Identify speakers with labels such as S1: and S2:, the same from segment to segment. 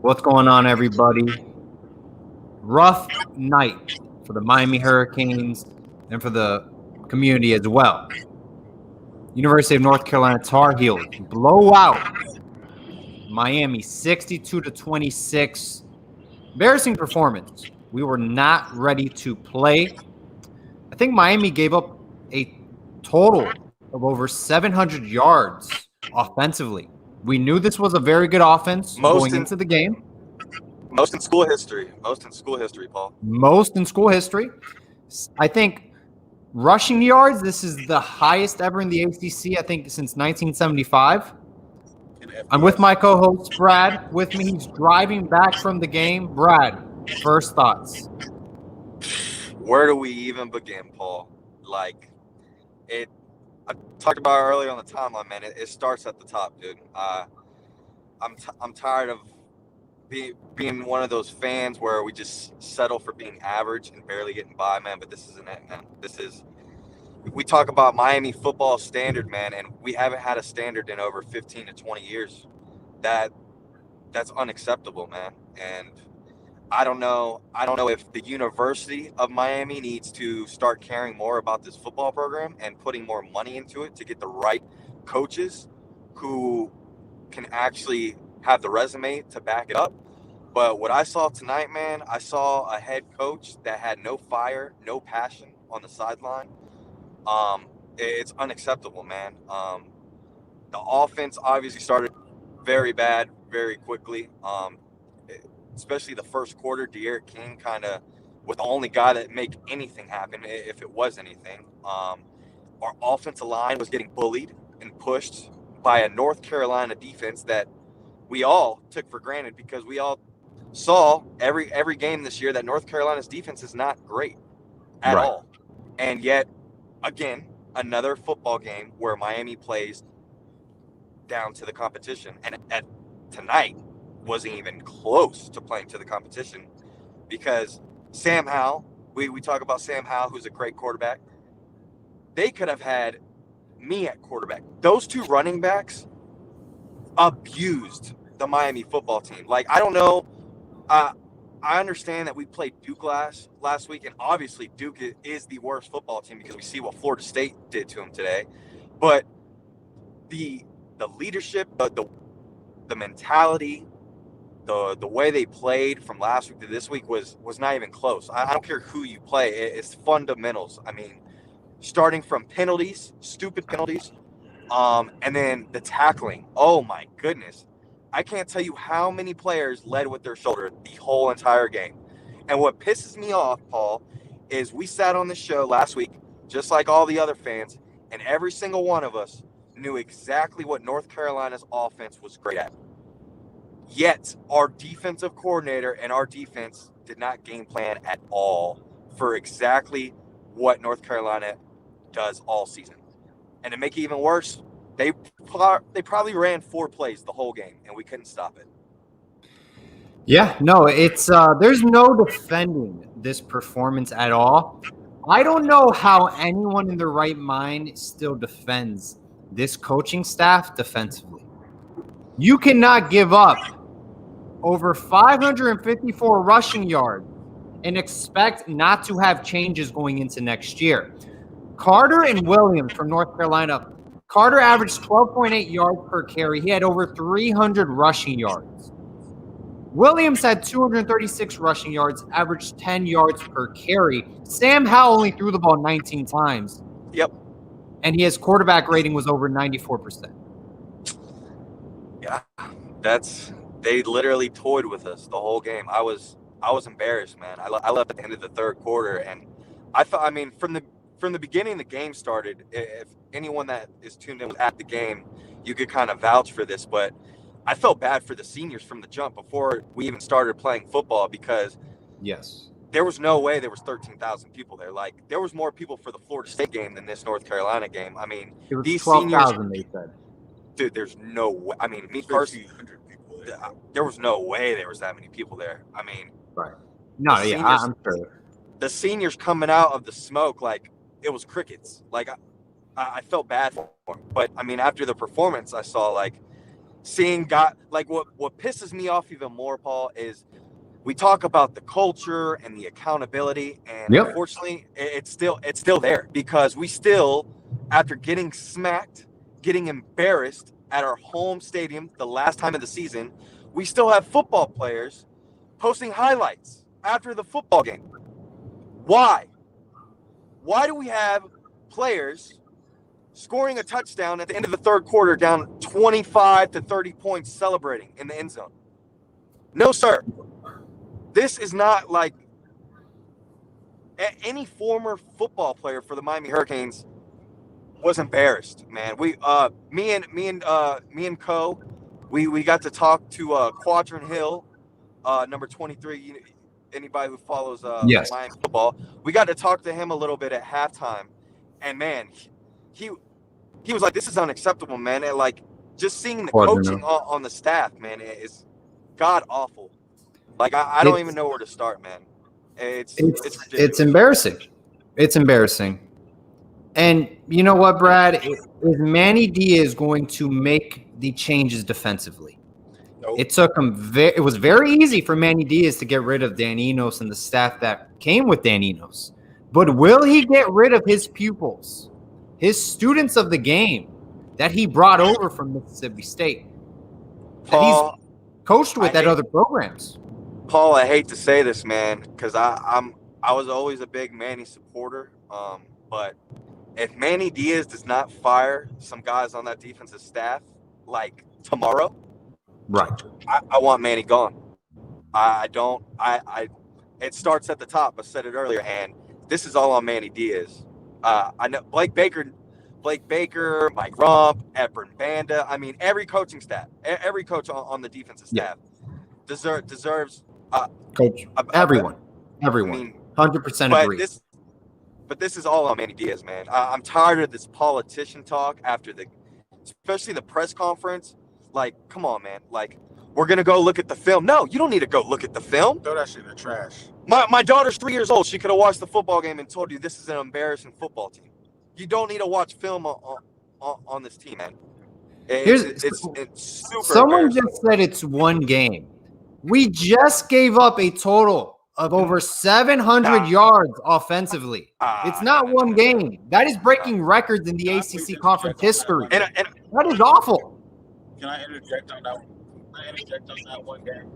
S1: What's going on, everybody? Rough night for the Miami Hurricanes and for the community as well. University of North Carolina Tar Heels blowout Miami 62-26. Embarrassing performance. We were not ready to play. I think Miami gave up a total of over 700 yards offensively. We knew this was a very good offense going into the game.
S2: Most in school history. Most in school history, Paul.
S1: Most in school history. I think rushing yards, this is the highest ever in the ACC, I think, since 1975. I'm with my co-host, Brad. With me, he's driving back from the game. Brad, first thoughts.
S2: Where do we even begin, Paul? I talked about earlier on the timeline, man. It starts at the top, dude. I'm tired of being one of those fans where we just settle for being average and barely getting by, man. But this isn't it, man. We talk about Miami football standard, man, and we haven't had a standard in over 15 to 20 years. That's unacceptable, man. And I don't know if the University of Miami needs to start caring more about this football program and putting more money into it to get the right coaches who can actually have the resume to back it up. But what I saw tonight, man, I saw a head coach that had no fire, no passion on the sideline. It's unacceptable, man. The offense obviously started very bad, very quickly. Especially the first quarter, De'Aaron King kind of was the only guy that made anything happen, if it was anything. Our offensive line was getting bullied and pushed by a North Carolina defense that we all took for granted because we all saw every game this year that North Carolina's defense is not great at all. And yet, again, another football game where Miami plays down to the competition. And at tonight, wasn't even close to playing to the competition because Sam Howell, we talk about Sam Howell, who's a great quarterback. They could have had me at quarterback. Those two running backs abused the Miami football team. I don't know. I understand that we played Duke last week, and obviously Duke is the worst football team because we see what Florida State did to them today. But the leadership, the mentality, the way they played from last week to this week was not even close. I don't care who you play. It's fundamentals. I mean, starting from penalties, stupid penalties, and then the tackling. Oh, my goodness. I can't tell you how many players led with their shoulder the whole entire game. And what pisses me off, Paul, is we sat on the show last week, just like all the other fans, and every single one of us knew exactly what North Carolina's offense was great at. Yet, our defensive coordinator and our defense did not game plan at all for exactly what North Carolina does all season. And to make it even worse, they probably ran 4 plays the whole game, and we couldn't stop it.
S1: Yeah, no, it's there's no defending this performance at all. I don't know how anyone in their right mind still defends this coaching staff defensively. You cannot give up over 554 rushing yards and expect not to have changes going into next year. Carter and Williams from North Carolina. Carter averaged 12.8 yards per carry. He had over 300 rushing yards. Williams had 236 rushing yards, averaged 10 yards per carry. Sam Howell only threw the ball 19 times.
S2: Yep.
S1: And his quarterback rating was over 94%.
S2: Yeah, they literally toyed with us the whole game. I was embarrassed, man. I left at the end of the third quarter, and from the beginning the game started. If anyone that is tuned in was at the game, you could kind of vouch for this, but I felt bad for the seniors from the jump before we even started playing football because there was no way there was 13,000 people there. There was more people for the Florida State game than this North Carolina game. I mean,
S1: it was
S2: these
S1: 12,000, they said.
S2: Dude, there's no way. I mean, me personally, there was no way there was that many people there. I mean,
S1: No, I'm sure.
S2: The seniors coming out of the smoke, it was crickets. I felt bad for them. But, I mean, after the performance, I saw, seeing God, like what pisses me off even more, Paul, is we talk about the culture and the accountability, and
S1: Yep.
S2: unfortunately, it's still there because we still, after getting smacked, getting embarrassed at our home stadium the last time of the season, we still have football players posting highlights after the football game. Why? Why do we have players scoring a touchdown at the end of the third quarter down 25 to 30 points celebrating in the end zone? No, sir. This is not like any former football player for the Miami Hurricanes was embarrassed, man. Me and Co, we got to talk to Quadrant Hill, number 23. Anybody who follows
S1: Yes.
S2: Miami football, we got to talk to him a little bit at halftime, and man, he was like, "This is unacceptable, man." And like just seeing the coaching on the staff, man, is god awful. Like I don't even know where to start, man. It's ridiculous.
S1: It's embarrassing. It's embarrassing. And you know what, Brad? Is Manny Diaz going to make the changes defensively?
S2: Nope.
S1: It took him. It was very easy for Manny Diaz to get rid of Dan Enos and the staff that came with Dan Enos. But will he get rid of his pupils, his students of the game that he brought over from Mississippi State, that he's coached with at other programs?
S2: Paul, I hate to say this, man, because I was always a big Manny supporter. But if Manny Diaz does not fire some guys on that defensive staff like tomorrow,
S1: right,
S2: I want Manny gone. I don't. It starts at the top. I said it earlier, and this is all on Manny Diaz. I know Blake Baker, Mike Rump, Efren Banda. I mean, every coaching staff, every coach on the defensive staff deserves.
S1: Coach, everyone. I mean, 100% agree.
S2: But this is all on Manny Diaz, man. I'm tired of this politician talk after especially the press conference. Like, come on, man. Like, we're gonna go look at the film. No, you don't need to go look at the film.
S3: Throw that shit in the trash.
S2: My daughter's 3 years old. She could have watched the football game and told you this is an embarrassing football team. You don't need to watch film on this team, man. It's super.
S1: Someone just said it's one game. We just gave up a total of over 700 yards offensively. It's not one game. That is breaking records in the ACC conference history.
S2: And
S1: that is awful.
S3: Can I interject on that? One game?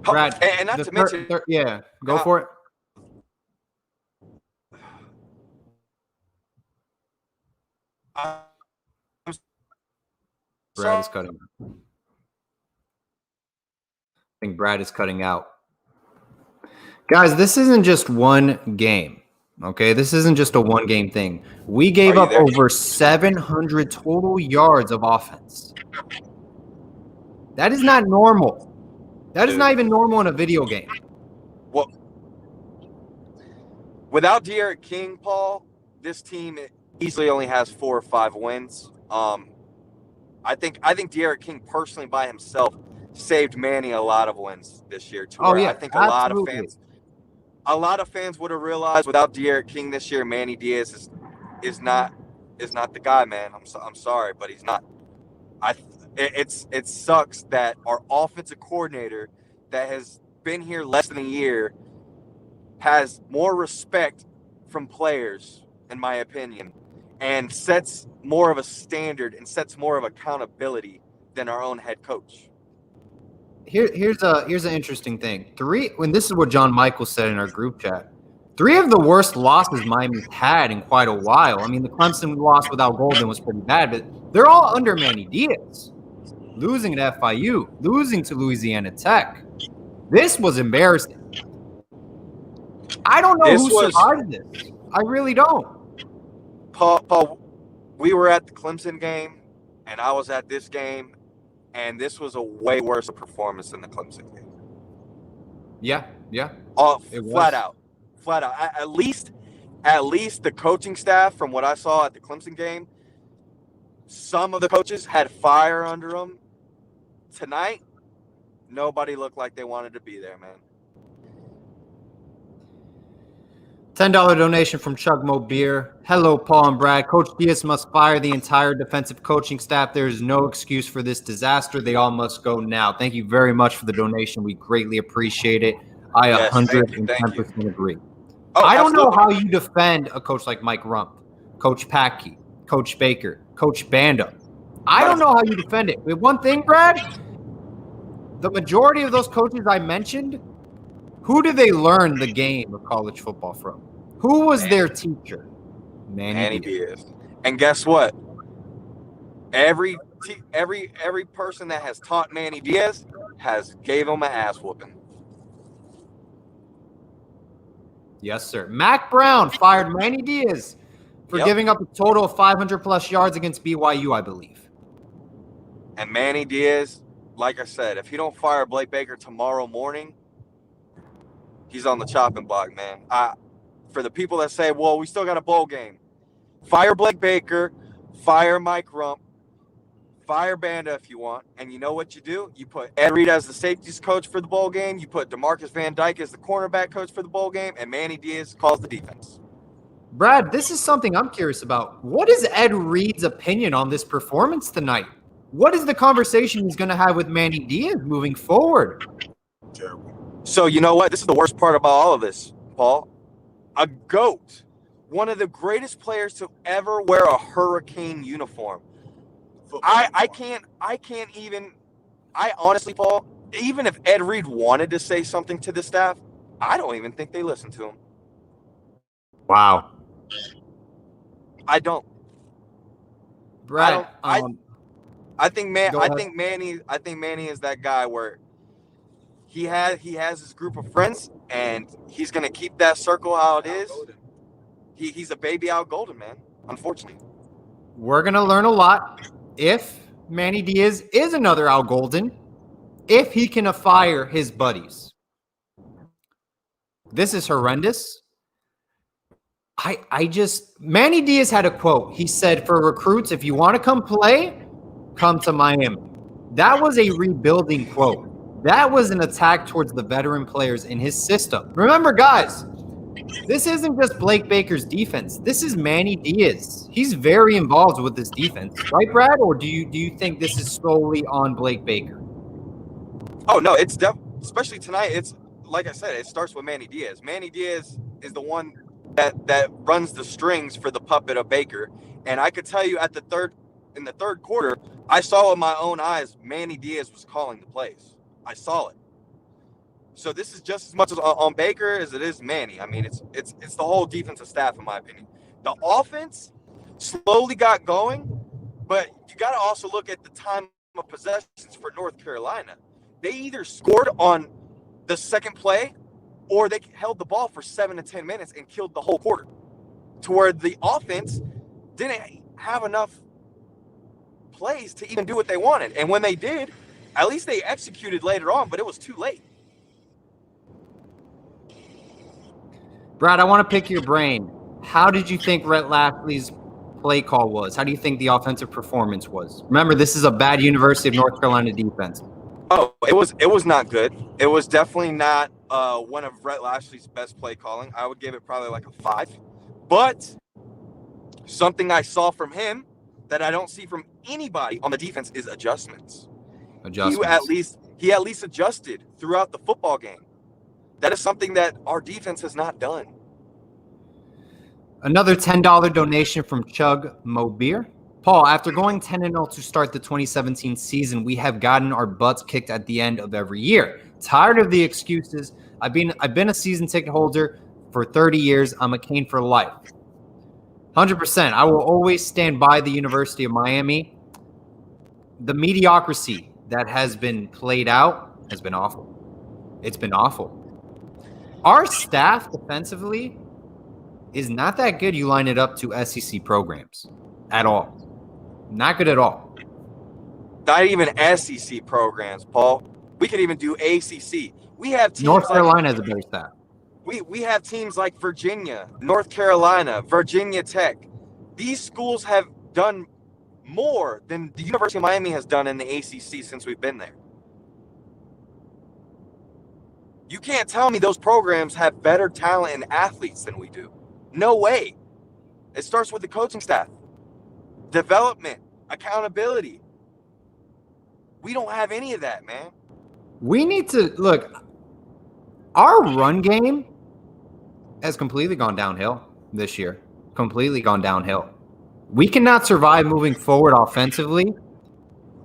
S1: Brad,
S2: and not to mention,
S1: go for it. Brad is cutting. I think Brad is cutting out. Guys, this isn't just one game, okay? This isn't just a one-game thing. We gave up over 700 total yards of offense. That is not normal. That is not even normal in a video game.
S2: Well, without De'Aaron King, Paul, this team easily only has 4 or 5 wins. I think De'Aaron King personally by himself saved Manny a lot of wins this year. I think a lot of fans would have realized without De'Aaron King this year, Manny Diaz is not the guy, man. I'm sorry, but he's not. It sucks that our offensive coordinator that has been here less than a year has more respect from players, in my opinion, and sets more of a standard and sets more of accountability than our own head coach.
S1: Here's an interesting thing. This is what John Michael said in our group chat. 3 of the worst losses Miami's had in quite a while. I mean, the Clemson loss without Golden was pretty bad, but they're all under Manny Diaz. Losing at FIU, losing to Louisiana Tech. This was embarrassing. I don't know who survived this. I really don't.
S2: Paul, we were at the Clemson game, and I was at this game, and this was a way worse performance than the Clemson game.
S1: Yeah.
S2: Flat out. At least the coaching staff, from what I saw at the Clemson game, some of the coaches had fire under them. Tonight, nobody looked like they wanted to be there, man.
S1: $10 donation from Chug Mo Beer. Hello, Paul and Brad. Coach Diaz must fire the entire defensive coaching staff. There is no excuse for this disaster. They all must go now. Thank you very much for the donation. We greatly appreciate it. I
S2: Yes, thank you,
S1: 110% agree.
S2: Oh,
S1: I don't know
S2: absolutely.
S1: how you defend a coach like Mike Rump, Coach Packey, Coach Baker, Coach Banda. I don't know how you defend it. But one thing, Brad, the majority of those coaches I mentioned, who did they learn the game of college football from? Who was their teacher?
S2: Manny Diaz. And guess what? Every person that has taught Manny Diaz has gave him an ass whooping.
S1: Yes, sir. Mac Brown fired Manny Diaz for giving up a total of 500-plus yards against BYU, I believe.
S2: And Manny Diaz, like I said, if he don't fire Blake Baker tomorrow morning, he's on the chopping block, man. For the people that say, well, we still got a bowl game, fire Blake Baker, fire Mike Rump, fire Banda if you want. And you know what you do? You put Ed Reed as the safeties coach for the bowl game. You put DeMarcus Van Dyke as the cornerback coach for the bowl game. And Manny Diaz calls the defense.
S1: Brad, this is something I'm curious about. What is Ed Reed's opinion on this performance tonight? What is the conversation he's going to have with Manny Diaz moving forward?
S3: Terrible.
S2: So you know what? This is the worst part about all of this, Paul. A GOAT, one of the greatest players to ever wear a Hurricane uniform. I can't even, honestly, Paul, even if Ed Reed wanted to say something to the staff, I don't even think they listen to him.
S1: Wow.
S2: I don't.
S1: Brad,
S2: I think Manny is that guy where he has his group of friends and he's gonna keep that circle how it is. He's a baby Al Golden, man. Unfortunately,
S1: we're gonna learn a lot if Manny Diaz is another Al Golden, if he can fire his buddies. This is horrendous. Manny Diaz had a quote. He said, for recruits, if you want to come play, come to Miami. That was a rebuilding quote. That was an attack towards the veteran players in his system. Remember, guys, this isn't just Blake Baker's defense. This is Manny Diaz. He's very involved with this defense, right, Brad? Or do you think this is solely on Blake Baker?
S2: Oh no, it's especially tonight. It's like I said, it starts with Manny Diaz. Manny Diaz is the one that runs the strings for the puppet of Baker. And I could tell you in the third quarter, I saw with my own eyes Manny Diaz was calling the plays. I saw it. So this is just as much as on Baker as it is Manny. I mean, it's the whole defensive staff, in my opinion. The offense slowly got going, but you got to also look at the time of possessions for North Carolina. They either scored on the second play or they held the ball for 7 to 10 minutes and killed the whole quarter, to where the offense didn't have enough plays to even do what they wanted. And when they did, at least they executed later on, but it was too late.
S1: Brad, I want to pick your brain. How did you think Rhett Lafley's play call was? How do you think the offensive performance was? Remember, this is a bad University of North Carolina defense.
S2: Oh, it was not good. It was definitely not one of Rhett Lashlee's best play calling. I would give it probably like a 5. But something I saw from him that I don't see from anybody on the defense is adjustments. He at least adjusted throughout the football game. That is something that our defense has not done.
S1: Another $10 donation from Chug Mo Beer. Paul, after going 10-0 to start the 2017 season, we have gotten our butts kicked at the end of every year. Tired of the excuses. I've been a season ticket holder for 30 years. I'm a Cane for life. 100%. I will always stand by the University of Miami. The mediocrity that has been played out has been awful. It's been awful. Our staff defensively is not that good. You line it up to SEC programs at all. Not good at all.
S2: Not even SEC programs, Paul. We could even do ACC. We have teams
S1: North Carolina has a better staff.
S2: We have teams like Virginia, North Carolina, Virginia Tech. These schools have done more than the University of Miami has done in the ACC since we've been there. You can't tell me those programs have better talent and athletes than we do. No way. It starts with the coaching staff, development, accountability. We don't have any of that, man.
S1: We need to look. Our run game has completely gone downhill this year. Completely gone downhill. We cannot survive moving forward offensively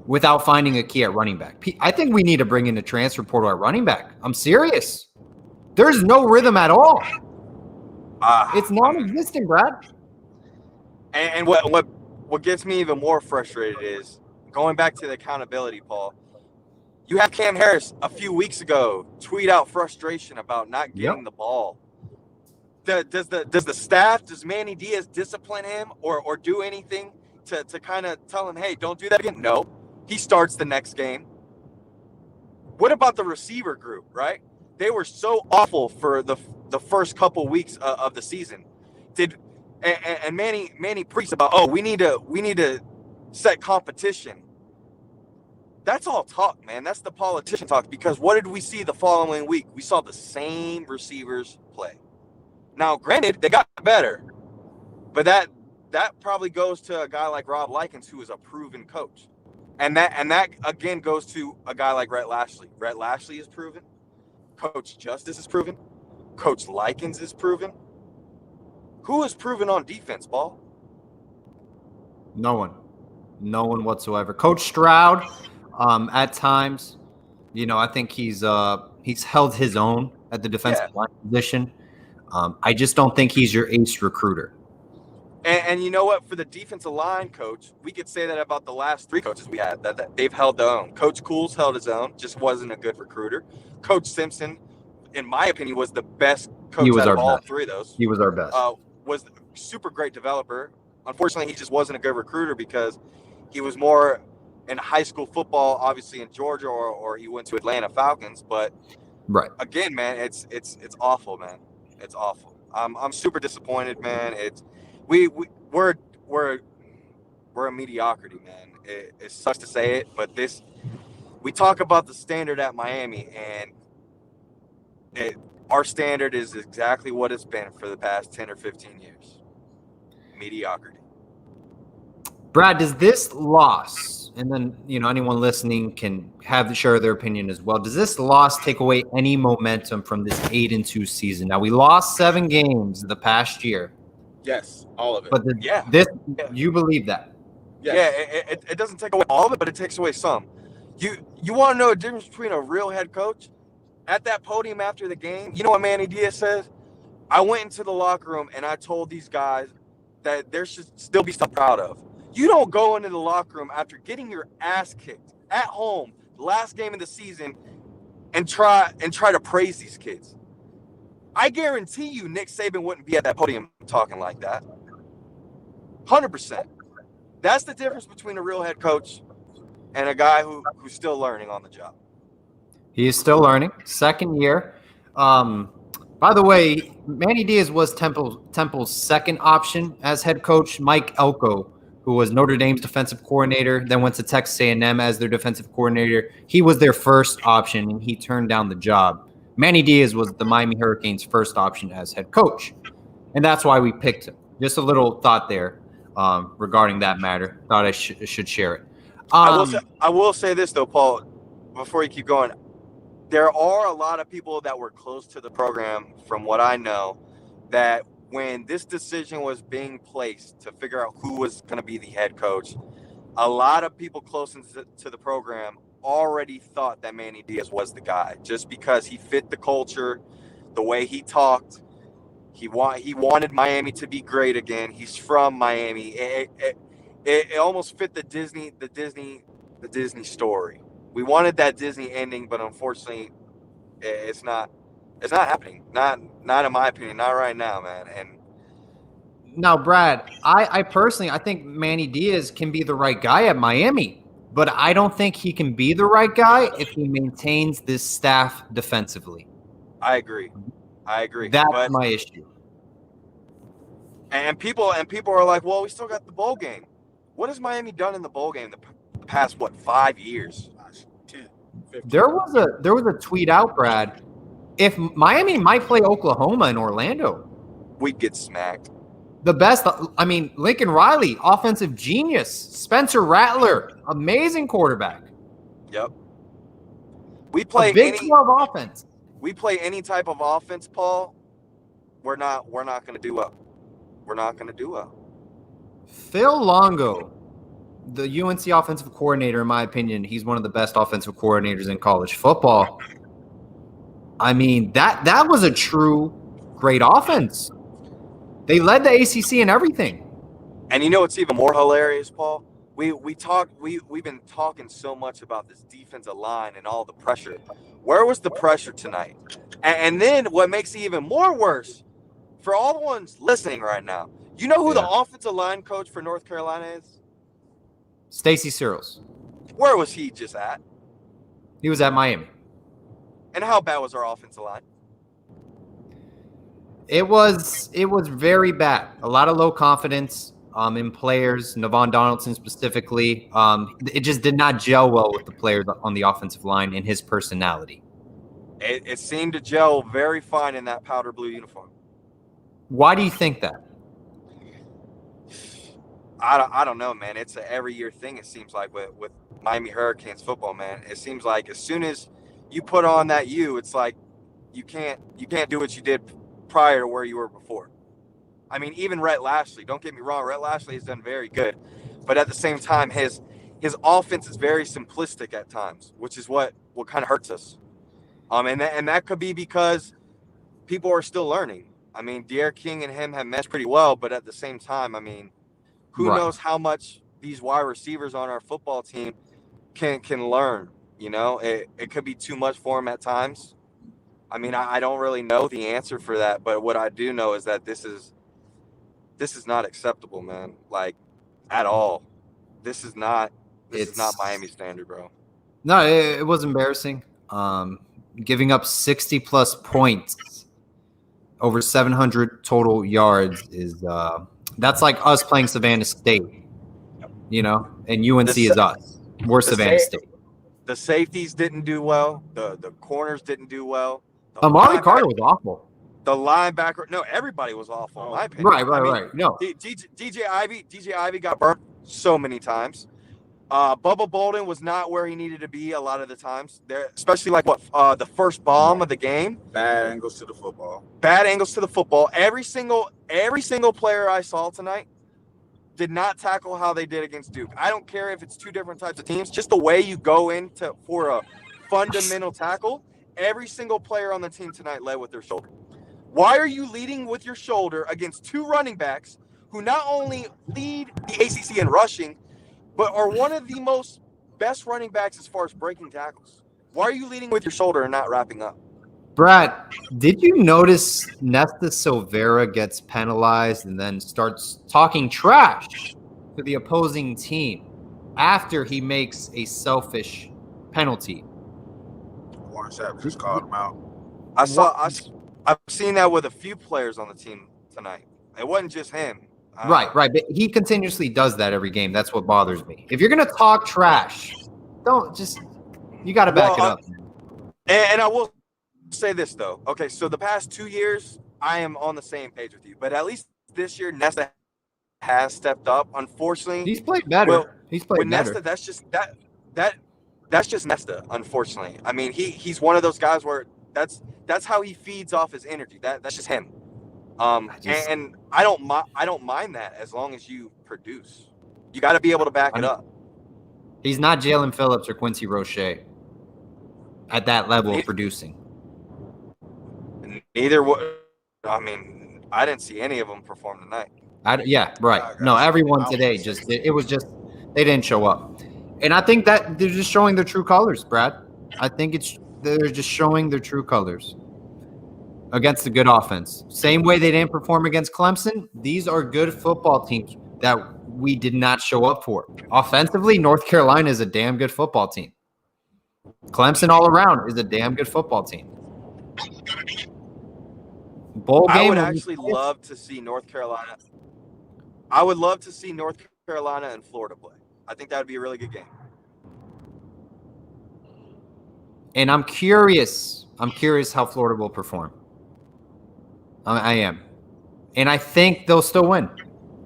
S1: without finding a key at running back. I think we need to bring in a transfer portal at running back. I'm serious. There's no rhythm at all. It's non-existent, Brad.
S2: And what gets me even more frustrated is going back to the accountability, Paul. You have Cam Harris a few weeks ago tweet out frustration about not getting the ball. Does the staff, does Manny Diaz discipline him or do anything to kind of tell him, hey, don't do that again? No. He starts the next game. What about the receiver group, right? They were so awful for the first couple weeks of the season. And Manny preached about, we need to set competition. That's all talk, man. That's the politician talk, because what did we see the following week? We saw the same receivers play. Now, granted, they got better, but that probably goes to a guy like Rob Likens, who is a proven coach. And that again goes to a guy like Rhett Lashley. Rhett Lashley is proven. Coach Justice is proven. Coach Likens is proven. Who is proven on defense, Ball?
S1: No one whatsoever. Coach Stroud, at times, I think he's held his own at the defensive line position. I just don't think he's your ace recruiter.
S2: And you know what? For the defensive line coach, we could say that about the last three coaches we had, that they've held their own. Coach Cools held his own, just wasn't a good recruiter. Coach Simpson, in my opinion, was the best coach out of all three of those.
S1: He was our best.
S2: Was a super great developer. Unfortunately, he just wasn't a good recruiter because he was more in high school football, obviously in Georgia, or he went to Atlanta Falcons. But again, man, it's awful, man. It's awful. I'm super disappointed, man. We're a mediocrity, man. It sucks to say it, but we talk about the standard at Miami, and our standard is exactly what it's been for the past 10 or 15 years. Mediocrity.
S1: Brad, does this loss, and then anyone listening can share their opinion as well, does this loss take away any momentum from this 8-2 season? Now, we lost 7 games the past year.
S2: Yes, all of it.
S1: But you believe that?
S2: Yes. Yeah, it doesn't take away all of it, but it takes away some. You want to know the difference between a real head coach? At that podium after the game, you know what Manny Diaz says? I went into the locker room and I told these guys that there should still be something proud of. You don't go into the locker room after getting your ass kicked at home, the last game of the season, and try to praise these kids. I guarantee you Nick Saban wouldn't be at that podium talking like that. 100%. That's the difference between a real head coach and a guy who's still learning on the job.
S1: He is still learning. Second year. By the way, Manny Diaz was Temple's second option as head coach. Mike Elko, who was Notre Dame's defensive coordinator, then went to Texas A&M as their defensive coordinator. He was their first option, and he turned down the job. Manny Diaz was the Miami Hurricanes' first option as head coach, and that's why we picked him. Just a little thought there regarding that matter. Thought I should share it.
S2: I will say this, though, Paul, before you keep going. There are a lot of people that were close to the program, from what I know, that when this decision was being placed to figure out who was going to be the head coach, a lot of people close to the program already thought that Manny Diaz was the guy, just because he fit the culture, the way he talked. He wanted Miami to be great again. He's from Miami. It almost fit the Disney story. We wanted that Disney ending, but unfortunately, it's not happening. Not in my opinion. Not right now, man. And
S1: now, Brad, I personally think Manny Diaz can be the right guy at Miami, but I don't think he can be the right guy if he maintains this staff defensively.
S2: I agree.
S1: That's my issue.
S2: And people are like, well, we still got the bowl game. What has Miami done in the bowl game the past 5 years?
S3: 10, 15.
S1: There was a tweet out, Brad, If Miami might play Oklahoma and Orlando,
S2: We'd get smacked.
S1: the best. I mean, Lincoln Riley, offensive genius. Spencer Rattler, amazing quarterback.
S2: Yep. We
S1: A
S2: play
S1: Big
S2: any
S1: 12 offense.
S2: we play any type of offense, Paul. We're not going to do well. We're not going to do well.
S1: Phil Longo, the UNC offensive coordinator, in my opinion, he's one of the best offensive coordinators in college football. I mean, that was a true great offense. They led the ACC in everything.
S2: And you know what's even more hilarious, Paul? We've been talking so much about this defensive line and all the pressure. Where was the pressure tonight? And then what makes it even more worse, for all the ones listening right now, you know who the offensive line coach for North Carolina is?
S1: Stacey Searles.
S2: Where was he just at?
S1: He was at Miami.
S2: And how bad was our offensive line?
S1: It was very bad. A lot of low confidence in players, Navon Donaldson specifically. It just did not gel well with the players on the offensive line and his personality.
S2: It seemed to gel very fine in that powder blue uniform.
S1: Why do you think that?
S2: I don't know, man. It's an every year thing, it seems like, with Miami Hurricanes football, man. It seems like as soon as you put on that U, it's like you can't do what you did prior to where you were before. I mean, even Rhett Lashley, don't get me wrong, Rhett Lashley has done very good. But at the same time, his offense is very simplistic at times, which is what kind of hurts us. And that could be because people are still learning. I mean, De'Aaron King and him have meshed pretty well, but at the same time, I mean, who knows how much these wide receivers on our football team can learn, you know? It could be too much for them at times. I mean, I don't really know the answer for that, but what I do know is that this is not acceptable, man. Like, at all. This is not Miami standard, bro.
S1: No, it was embarrassing. Giving up 60-plus points, over 700 total yards is that's like us playing Savannah State, you know, and UNC is us. We're Savannah State.
S2: The safeties didn't do well. The corners didn't do well.
S1: Amari Carter was awful.
S2: The linebacker, no, everybody was awful, in my opinion.
S1: Right. No,
S2: DJ Ivy got burnt so many times. Bubba Bolden was not where he needed to be a lot of the times. There, especially like the first bomb of the game.
S3: Bad angles to the football.
S2: Every single player I saw tonight did not tackle how they did against Duke. I don't care if it's two different types of teams. Just the way you go in for a fundamental tackle. Every single player on the team tonight led with their shoulder. Why are you leading with your shoulder against two running backs who not only lead the ACC in rushing, but are one of the most best running backs as far as breaking tackles? Why are you leading with your shoulder and not wrapping up?
S1: Brad, did you notice Nesta Silvera gets penalized and then starts talking trash to the opposing team after he makes a selfish penalty?
S3: Warren Sapp just called him out.
S2: I've seen that with a few players on the team tonight. It wasn't just him.
S1: Right. But he continuously does that every game. That's what bothers me. If you're going to talk trash, you got to back it up.
S2: And I will say this, though. Okay, so the past 2 years, I am on the same page with you. But at least this year, Nesta has stepped up. Unfortunately,
S1: he's played better.
S2: Nesta, that's just Nesta, unfortunately. I mean, he's one of those guys where that's how he feeds off his energy. That's just him. And I don't mind that as long as you produce. You got to be able to back it up.
S1: He's not Jalen Phillips or Quincy Roche at that level of producing.
S2: Neither would. I mean, I didn't see any of them perform tonight.
S1: No, everyone today they didn't show up. And I think that they're just showing their true colors, Brad. I think they're just showing their true colors against a good offense. Same way they didn't perform against Clemson. These are good football teams that we did not show up for. Offensively, North Carolina is a damn good football team. Clemson all around is a damn good football team. Bowl game.
S2: I would actually love to see North Carolina. I would love to see North Carolina and Florida play. I think that would be a really good game.
S1: And I'm curious I'm curious how Florida will perform. I am. And I think they'll still win.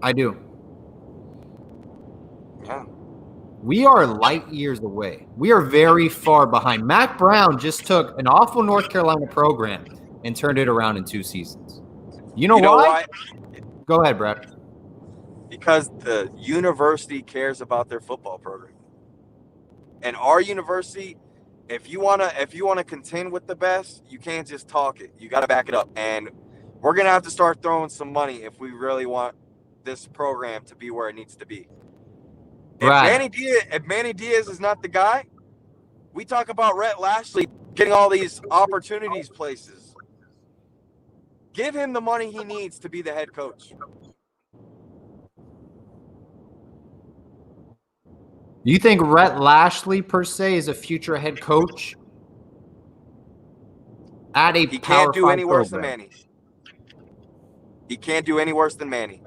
S1: I do.
S2: Yeah.
S1: We are light years away. We are very far behind. Mac Brown just took an awful North Carolina program and turned it around in 2 seasons. You know why? Go ahead, Brad.
S2: Because the university cares about their football program. And our university, if you wanna contend with the best, you can't just talk it. You got to back it up. And we're gonna have to start throwing some money if we really want this program to be where it needs to be.
S1: Brad.
S2: If Manny Diaz is not the guy, we talk about Rhett Lashley getting all these opportunities places. Give him the money he needs to be the head coach.
S1: You think Rhett Lashley per se is a future head coach at a
S2: He
S1: Power
S2: can't do
S1: 5
S2: any worse than
S1: program?
S2: Manny. He can't do any worse than Manny.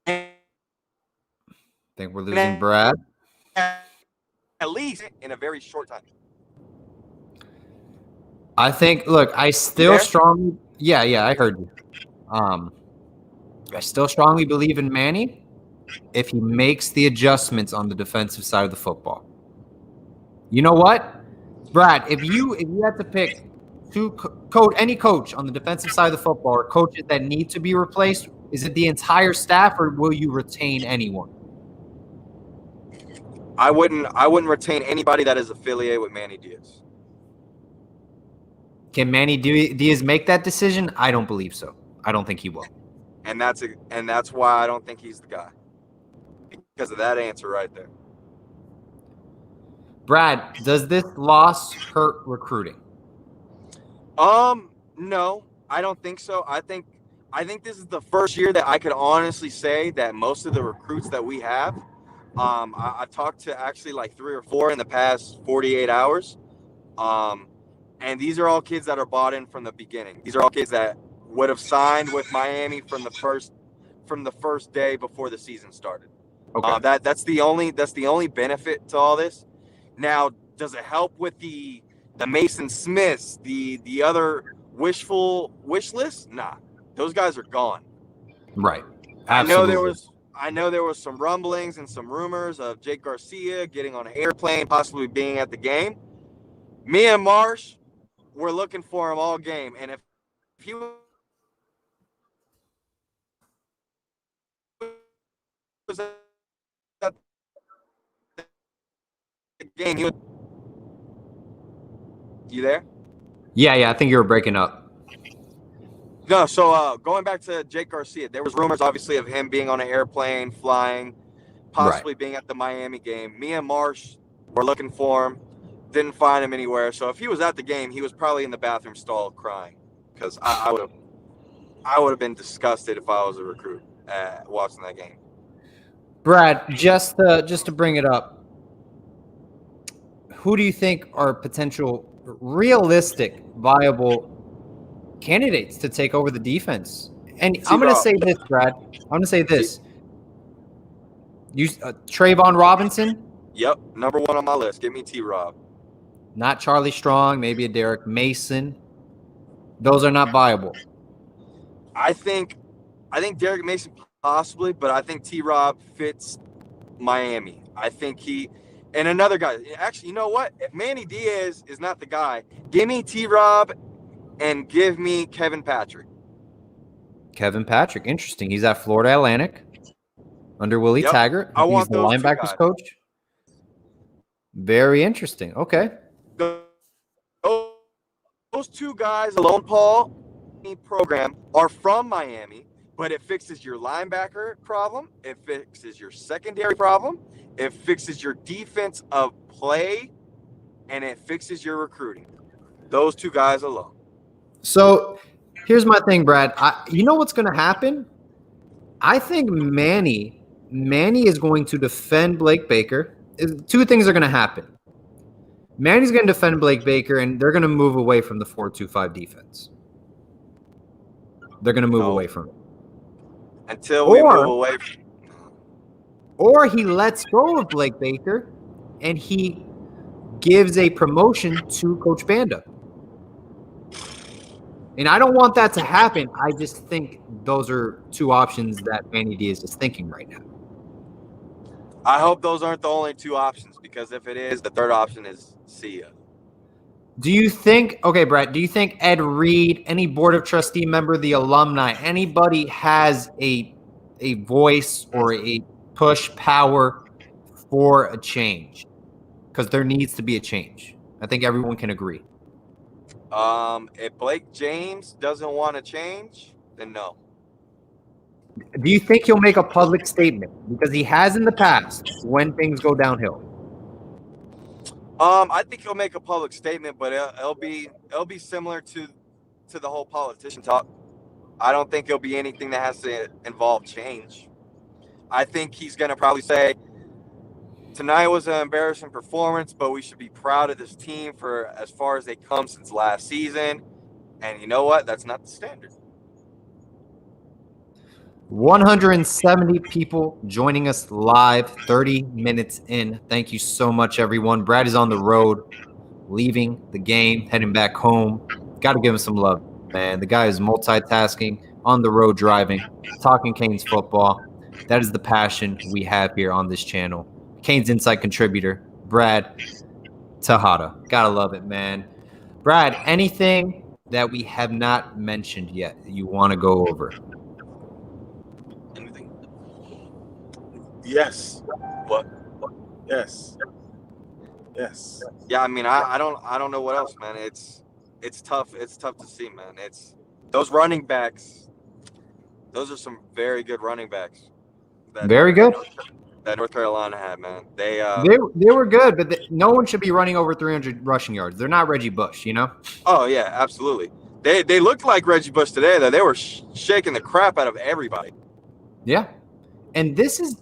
S1: I think we're losing Brad.
S2: At least in a very short time.
S1: I think, look, I still strongly, yeah, I heard you. I still strongly believe in Manny if he makes the adjustments on the defensive side of the football. You know what, Brad? If you had to pick any coach on the defensive side of the football or coaches that need to be replaced, is it the entire staff or will you retain anyone?
S2: I wouldn't retain anybody that is affiliated with Manny Diaz.
S1: Can Manny Diaz make that decision? I don't believe so. I don't think he will.
S2: And that's why I don't think he's the guy. Because of that answer right there.
S1: Brad, does this loss hurt recruiting?
S2: No, I don't think so. I think this is the first year that I could honestly say that most of the recruits that we have, I talked to actually like 3 or 4 in the past 48 hours. And these are all kids that are bought in from the beginning. These are all kids that would have signed with Miami from the first day before the season started. Okay. That's the only benefit to all this. Now, does it help with the Mason Smiths, the other wish list? Nah, those guys are gone.
S1: Right. Absolutely.
S2: I know there was some rumblings and some rumors of Jake Garcia getting on an airplane, possibly being at the game. Me and Marsh, we're looking for him all game, and if he was at the game, he would. You there?
S1: Yeah, I think you were breaking up.
S2: No, so going back to Jake Garcia, there was rumors obviously of him being on an airplane, flying, possibly being at the Miami game. Me and Marsh were looking for him, didn't find him anywhere. So if he was at the game, he was probably in the bathroom stall crying, because I would have been disgusted if I was a recruit watching that game.
S1: Brad, just to bring it up, who do you think are potential realistic, viable candidates to take over the defense? And I'm going to say this, Brad. I'm going to say this. Trayvon Robinson?
S2: Yep, number 1 on my list. Give me T-Rob.
S1: Not Charlie Strong, maybe a Derek Mason. Those are not viable.
S2: I think Derek Mason possibly, but I think T-Rob fits Miami. I think and another guy. Actually, you know what? If Manny Diaz is not the guy, give me T-Rob and give me Kevin Patrick.
S1: Kevin Patrick, interesting. He's at Florida Atlantic under Willie Taggart.
S2: I want
S1: the linebackers coach. Very interesting. Okay.
S2: Those 2 guys alone, Paul, program are from Miami, but it fixes your linebacker problem. It fixes your secondary problem. It fixes your defense of play, and it fixes your recruiting. Those 2 guys alone. So
S1: here's my thing, Brad. You know what's going to happen? I think Manny is going to defend Blake Baker. 2 things are going to happen. Manny's going to defend Blake Baker, and they're going to move away from the 4-2-5 defense. They're going to move away from it.
S2: Until we move away from it.
S1: Or he lets go of Blake Baker, and he gives a promotion to Coach Banda. And I don't want that to happen. I just think those are two options that Manny Diaz is thinking right now.
S2: I hope those aren't the only two options, because if it is, the third option is see ya.
S1: Do you think, okay, Brett, do you think Ed Reed, any board of trustee member, the alumni, anybody has a voice or a push power for a change? Because there needs to be a change. I think everyone can agree.
S2: If Blake James doesn't want to change, then no.
S1: Do you think he'll make a public statement? Because he has in the past when things go downhill.
S2: I think he'll make a public statement, but it'll be similar to the whole politician talk. I don't think it'll be anything that has to involve change. I think he's gonna probably say, tonight was an embarrassing performance, but we should be proud of this team for as far as they come since last season. And you know what? That's not the standard.
S1: 170 people joining us live, 30 minutes in. Thank you so much, everyone. Brad is on the road, leaving the game, heading back home. Got to give him some love, man. The guy is multitasking, on the road driving, talking Canes football. That is the passion we have here on this channel. Canes Insight contributor, Brad Tejada. Gotta love it, man. Brad, anything that we have not mentioned yet that you want to go over?
S2: Anything?
S3: Yes.
S2: What?
S3: Yes. Yes.
S2: Yeah, I mean, I don't know what else, man. It's tough. It's tough to see, man. It's those running backs. Those are some very good running backs.
S1: Very good.
S2: That North Carolina had, man. They
S1: were good, but no one should be running over 300 rushing yards. They're not Reggie Bush, you know?
S2: Oh yeah, absolutely. They looked like Reggie Bush today. That they were shaking the crap out of everybody.
S1: Yeah, and this is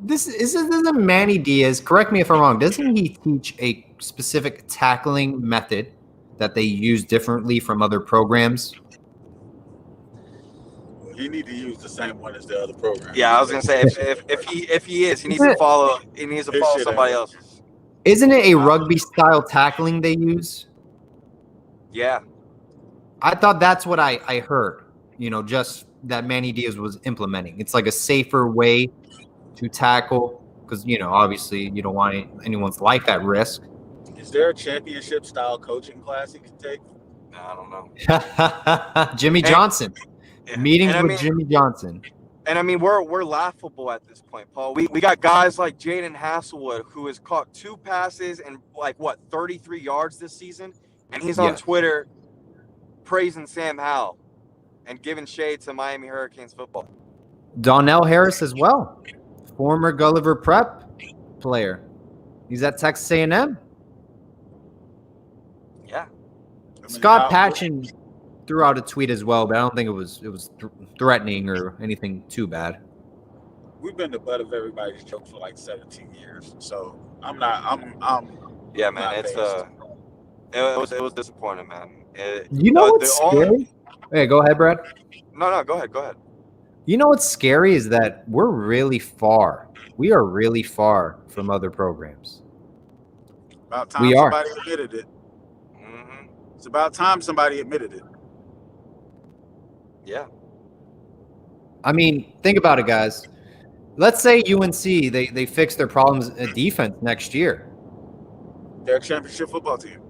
S1: Manny Diaz. Correct me if I'm wrong. Doesn't he teach a specific tackling method that they use differently from other programs?
S3: You need to use the same one as the other program.
S2: Yeah, I was gonna say if he is, he needs to follow. He needs to follow somebody else's.
S1: Isn't it a rugby style tackling they use?
S2: Yeah,
S1: I thought that's what I heard. You know, just that Manny Diaz was implementing. It's like a safer way to tackle because, you know, obviously you don't want anyone's life at risk.
S3: Is there a championship style coaching class he can take?
S2: I don't know.
S1: Jimmy Johnson.
S2: Yeah.
S1: Meetings with Jimmy Johnson.
S2: And I mean, we're laughable at this point, Paul. We got guys like Jaden Hasselwood, who has caught 2 passes and 33 yards this season, and he's on Twitter praising Sam Howell and giving shade to Miami Hurricanes football. Donnell
S1: Harris as well, former Gulliver Prep player. He's at Texas A&M.
S2: Yeah.
S1: Scott Patchen threw out a tweet as well, but I don't think it was threatening or anything too bad.
S3: We've been the butt of everybody's joke for like 17 years, so I'm
S2: yeah, man. It was disappointing, man.
S1: You know what's scary? Hey, go ahead, Brad.
S2: No, go ahead.
S1: You know what's scary is that we're really far. We are really far from other programs.
S3: About time somebody admitted it. Mm-hmm. It's about time somebody admitted it.
S2: Yeah.
S1: I mean, think about it, guys. Let's say UNC, they fix their problems at defense next year.
S3: They're a championship football team.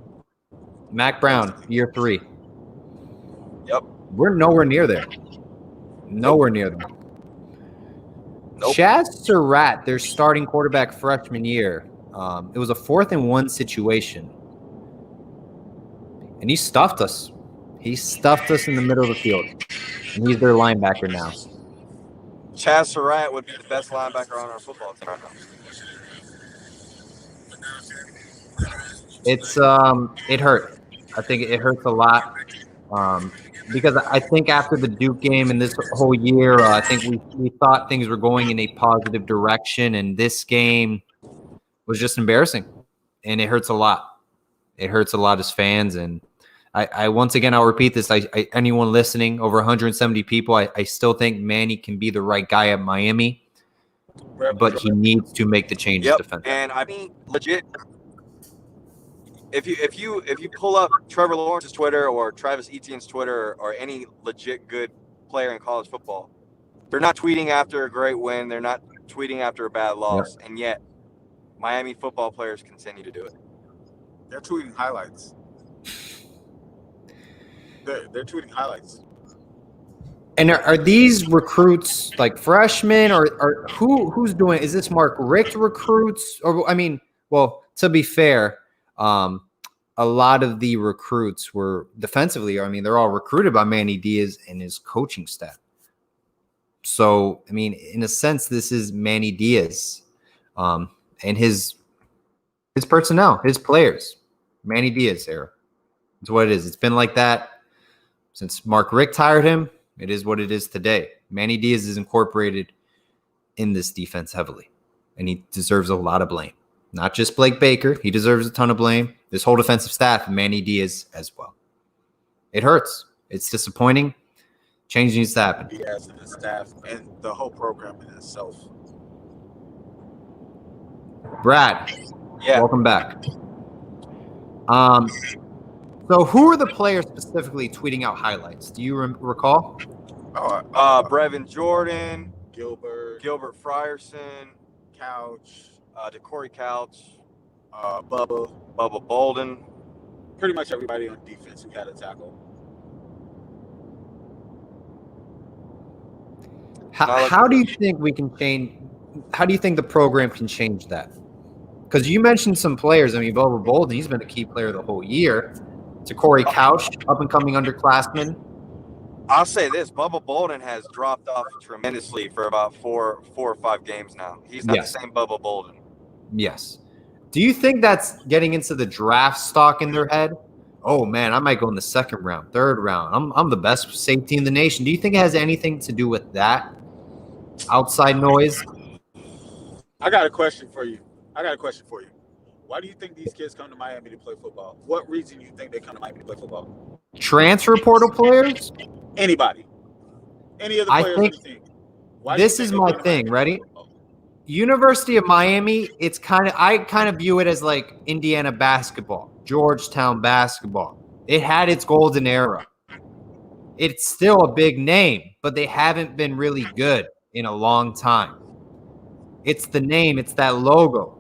S1: Mac Brown, year 3.
S2: Yep.
S1: We're nowhere near there. Nowhere near them. Nope. Chaz Surratt, their starting quarterback freshman year, it was a 4th and 1 situation. And he stuffed us. He stuffed us in the middle of the field. And he's their linebacker now.
S2: Chaz Surratt would be the best linebacker on our football team right now.
S1: It hurt. I think it hurts a lot. Because I think after the Duke game and this whole year, I think we thought things were going in a positive direction, and this game was just embarrassing, and it hurts a lot. It hurts a lot as fans, and I once again, I'll repeat this. Anyone listening, over 170 people, I still think Manny can be the right guy at Miami, but he needs to make the changes defensively.
S2: And I mean, legit, if you pull up Trevor Lawrence's Twitter or Travis Etienne's Twitter or any legit good player in college football, they're not tweeting after a great win. They're not tweeting after a bad loss, and yet Miami football players continue to do it.
S3: They're tweeting highlights. They're tweeting highlights.
S1: And are these recruits like freshmen or who's doing? Is this Mark Richt recruits? Or I mean, well, to be fair, a lot of the recruits were defensively. I mean, they're all recruited by Manny Diaz and his coaching staff. So, I mean, in a sense, this is Manny Diaz and his personnel, his players. Manny Diaz era. It's what it is. It's been like that since Mark Richt hired him. It is what it is today. Manny Diaz is incorporated in this defense heavily, and he deserves a lot of blame. Not just Blake Baker. He deserves a ton of blame. This whole defensive staff, and Manny Diaz as well. It hurts. It's disappointing. Change needs to happen.
S3: Diaz and his staff and the whole program in itself.
S1: Brad, welcome back. So who are the players specifically tweeting out highlights? Do you recall?
S2: Brevin Jordan,
S3: Gilbert
S2: Frierson,
S3: Couch,
S2: DeCorey Couch,
S3: Bubba
S2: Bolden.
S3: Pretty much everybody on defense who had a tackle.
S1: How do you think we can change? How do you think the program can change that? Because you mentioned some players. I mean, Bubba Bolden, he's been a key player the whole year. To Corey Couch, up-and-coming underclassman.
S2: I'll say this: Bubba Bolden has dropped off tremendously for about four or five games now. He's not the same Bubba Bolden.
S1: Yes. Do you think that's getting into the draft stock in their head? Oh man, I might go in the second round, third round. I'm the best safety in the nation. Do you think it has anything to do with that? Outside noise?
S3: I got a question for you. Why do you think these kids come to Miami to play football? What reason do you think they come to Miami to play football?
S1: Transfer portal players?
S3: Anybody. Any of the players on the team.
S1: This is my thing, ready? University of Miami, I kind of view it as like Indiana basketball, Georgetown basketball. It had its golden era. It's still a big name, but they haven't been really good in a long time. It's the name, it's that logo.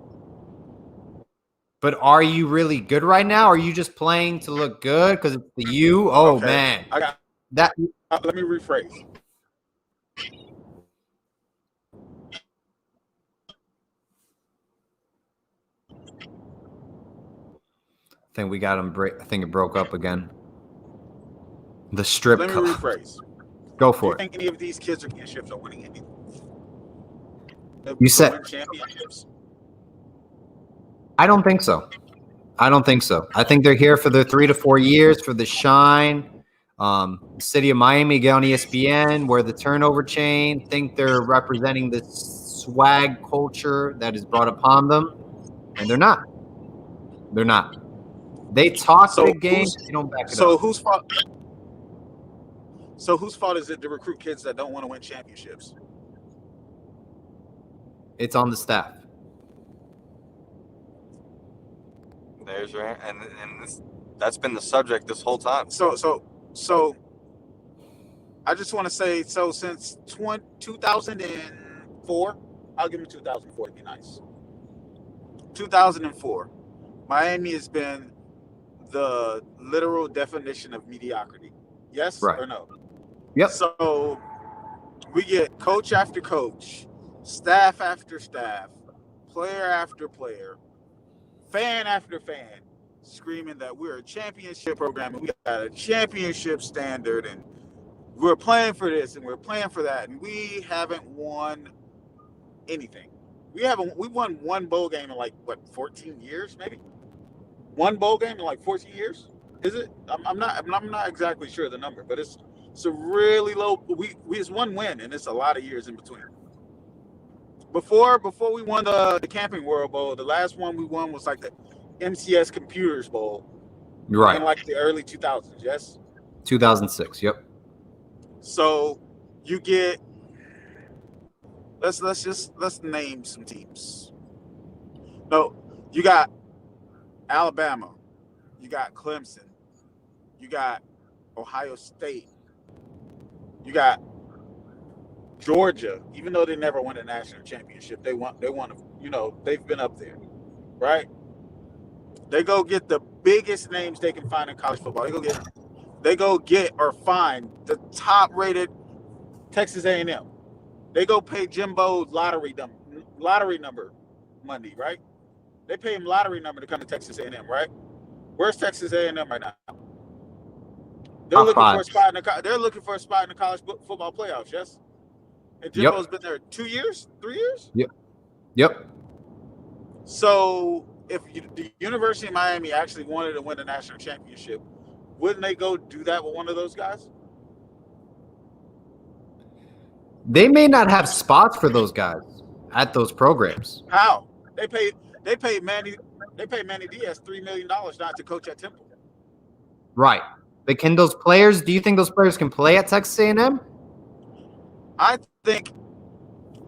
S1: But are you really good right now? Or are you just playing to look good because it's the U? Oh, okay. Man.
S3: Let me rephrase.
S1: I think we got him I think it broke up again. The strip.
S3: Let me rephrase.
S1: Go for it.
S3: Do you think any of these kids are championships or winning anything?
S1: You said
S3: championships?
S1: I don't think so. I think they're here for the 3 to 4 years for the shine. City of Miami, get on ESPN, wear the turnover chain, think they're representing the swag culture that is brought upon them, and they're not. They talk big games, they don't back it up.
S3: Whose fault? So whose fault is it to recruit kids that don't want to win championships?
S1: It's on the staff.
S2: There's right, and that's been the subject this whole time.
S3: So I just want to say, since 2004, I'll give them 2004 to be nice. 2004, Miami has been the literal definition of mediocrity. Yes or no?
S1: Yep.
S3: So we get coach after coach, staff after staff, player after player, fan after fan, screaming that we're a championship program and we got a championship standard and we're playing for this and we're playing for that, and we haven't won anything. We've won one bowl game in 14 years, maybe? One bowl game in 14 years? Is it? I'm not exactly sure of the number, but it's a really low. We just one win, and it's a lot of years in between. Before we won the Camping World Bowl, the last one we won was the MCS Computers Bowl,
S1: right?
S3: In the early 2000s, yes.
S1: 2006, yep.
S3: So you get. Let's name some teams. No, you got Alabama, You got Clemson. You got Ohio State. You got Georgia. Even though they never won a national championship, they want to, they've been up there, right? They go get the biggest names they can find in college football. They go get or find the top rated Texas A&M. They go pay Jimbo lottery number money, right? They pay him lottery number to come to Texas A&M, right? Where's Texas A&M right now? They're looking for a spot in the college football playoffs. Yes, and Jimbo's been there 2 years, 3 years.
S1: Yep.
S3: So if the University of Miami actually wanted to win a national championship, wouldn't they go do that with one of those guys?
S1: They may not have spots for those guys at those programs.
S3: How? They paid Manny Diaz $3 million not to coach at Temple.
S1: Right. But can those players? Do you think those players can play at Texas A&M?
S3: I think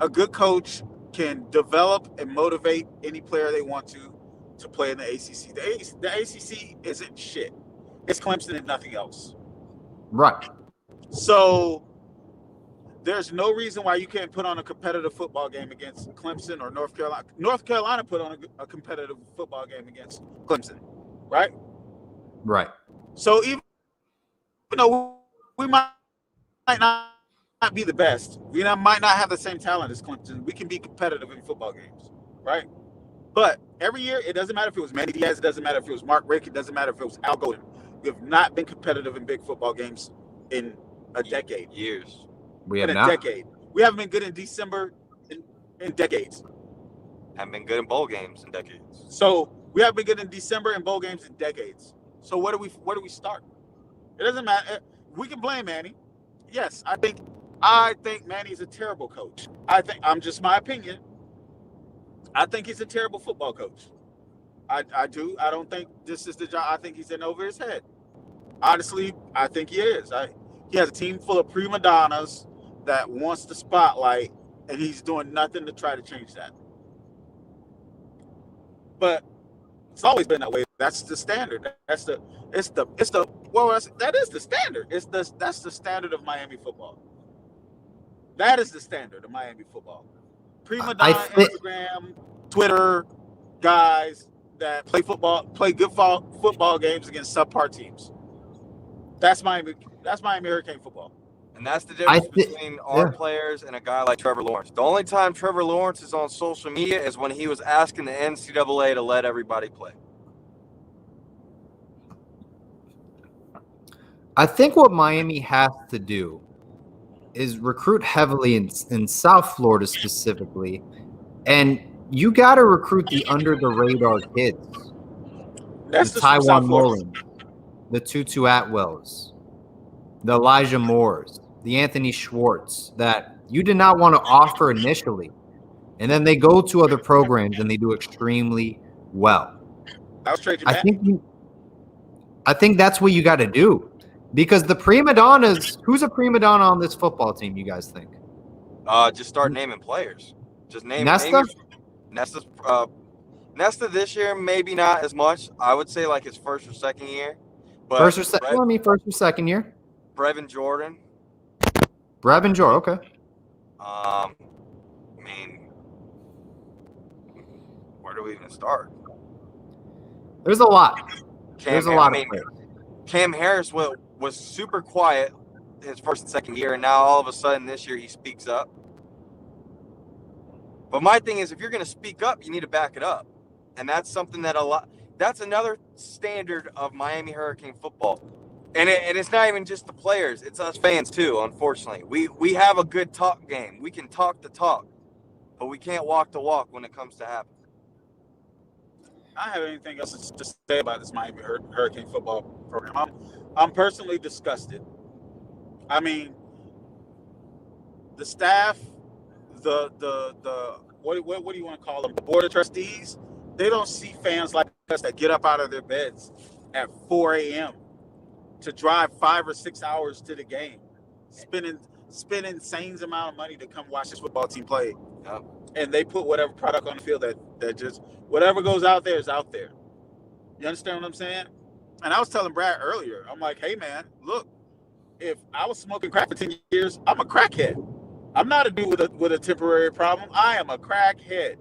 S3: a good coach can develop and motivate any player they want to play in the ACC. The ACC isn't shit. It's Clemson and nothing else.
S1: Right.
S3: So there's no reason why you can't put on a competitive football game against Clemson or North Carolina. North Carolina put on a competitive football game against Clemson, right?
S1: Right.
S3: So even though we might not be the best, we might not have the same talent as Clemson, we can be competitive in football games, right? But every year, it doesn't matter if it was Manny Diaz, it doesn't matter if it was Mark Rick, it doesn't matter if it was Al Golden. We have not been competitive in big football games in a decade.
S2: Years.
S1: We have
S3: in a
S1: not.
S3: decade. We haven't been good in December in decades.
S2: Haven't been good in bowl games in decades.
S3: So we haven't been good in December in bowl games in decades. So where do we start? It doesn't matter. We can blame Manny. Yes, I think Manny's a terrible coach. I'm just my opinion. I think he's a terrible football coach. I do. I don't think this is the job. I think he's in over his head. Honestly, I think he is. He has a team full of prima donnas that wants the spotlight, and he's doing nothing to try to change that. But it's always been that way. That's the standard. That is the standard. That's the standard of Miami football. That is the standard of Miami football. Prima donna Instagram, Twitter guys that play good football games against subpar teams. That's Miami Hurricane football.
S2: And that's the difference between our players and a guy like Trevor Lawrence. The only time Trevor Lawrence is on social media is when he was asking the NCAA to let everybody play.
S1: I think what Miami has to do is recruit heavily in South Florida specifically. And you got to recruit the under-the-radar kids.
S3: That's
S1: the Taiwan Mullins, the Tutu Atwells, the Elijah Moores, the Anthony Schwartz that you did not want to offer initially. And then they go to other programs and they do extremely well.
S3: I
S1: think that's what you got to do. Because the prima donnas, who's a prima donna on this football team, you guys think?
S2: Just start naming players. Just name
S1: Nesta?
S2: Nesta this year, maybe not as much. I would say like his first or second year. But
S1: first or second year?
S2: Brevin Jordan.
S1: Okay.
S2: I mean, where do we even start?
S1: There's a lot. There's a lot of players.
S2: Cam Harris was super quiet his first and second year, and now all of a sudden this year he speaks up. But my thing is, if you're going to speak up, you need to back it up. And that's something that's another standard of Miami Hurricane football. And it's not even just the players, it's us fans too, unfortunately. We have a good talk game. We can talk the talk, but we can't walk the walk when it comes to happening.
S3: I don't have anything else to say about this Miami Hurricane football program. I'm personally disgusted. I mean, the staff, the what do you want to call them? The board of trustees. They don't see fans like us that get up out of their beds at 4 a.m. to drive 5 or 6 hours to the game, spending insane amount of money to come watch this football team play.
S2: Yep.
S3: And they put whatever product on the field that just whatever goes out there is out there. You understand what I'm saying? And I was telling Brad earlier, I'm like, hey man, look, if I was smoking crack for 10 years, I'm a crackhead. I'm not a dude with a temporary problem. I am a crackhead.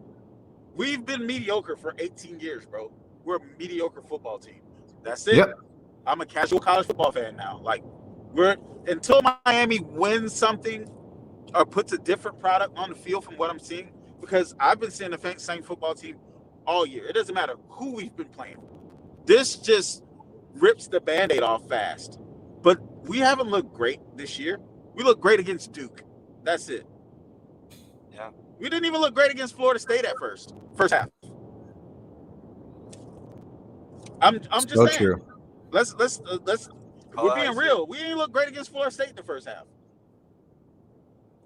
S3: We've been mediocre for 18 years, bro. We're a mediocre football team. That's it.
S1: Yep.
S3: I'm a casual college football fan now. Like, we're until Miami wins something or puts a different product on the field from what I'm seeing, because I've been seeing the same football team all year. It doesn't matter who we've been playing. This just rips the Band-Aid off fast. But we haven't looked great this year. We looked great against Duke. That's it.
S2: Yeah.
S3: We didn't even look great against Florida State at first half. I'm just
S1: So
S3: saying.
S1: true.
S3: Let's we're being real. We didn't look great against Florida State in the first half.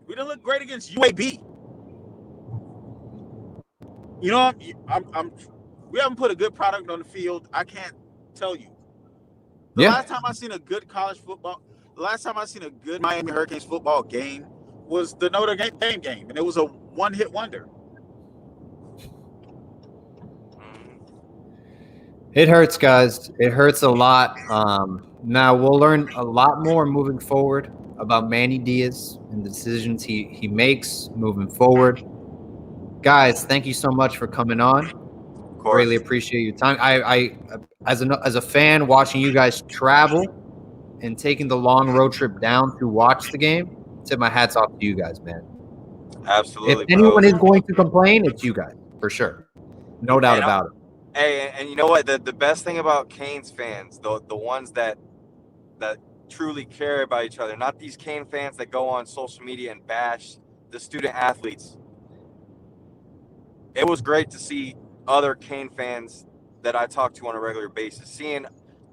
S3: We didn't look great against UAB. You know, we haven't put a good product on the field. I can't tell you. The last time I seen a good college football, the last time I seen a good Miami Hurricanes football game was the Notre Dame game, and it was a one-hit wonder.
S1: It hurts, guys. It hurts a lot. Now we'll learn a lot more moving forward about Manny Diaz and the decisions he makes moving forward. Guys, thank you so much for coming on. Greatly appreciate your time. I as a fan watching you guys travel and taking the long road trip down to watch the game, tip my hats off to you guys, man.
S2: Absolutely.
S1: If anyone is going to complain, it's you guys, for sure. No doubt about it.
S2: Hey, and you know what? The best thing about Canes fans, the ones that truly care about each other, not these Cane fans that go on social media and bash the student athletes. It was great to see other Cane fans that I talk to on a regular basis, seeing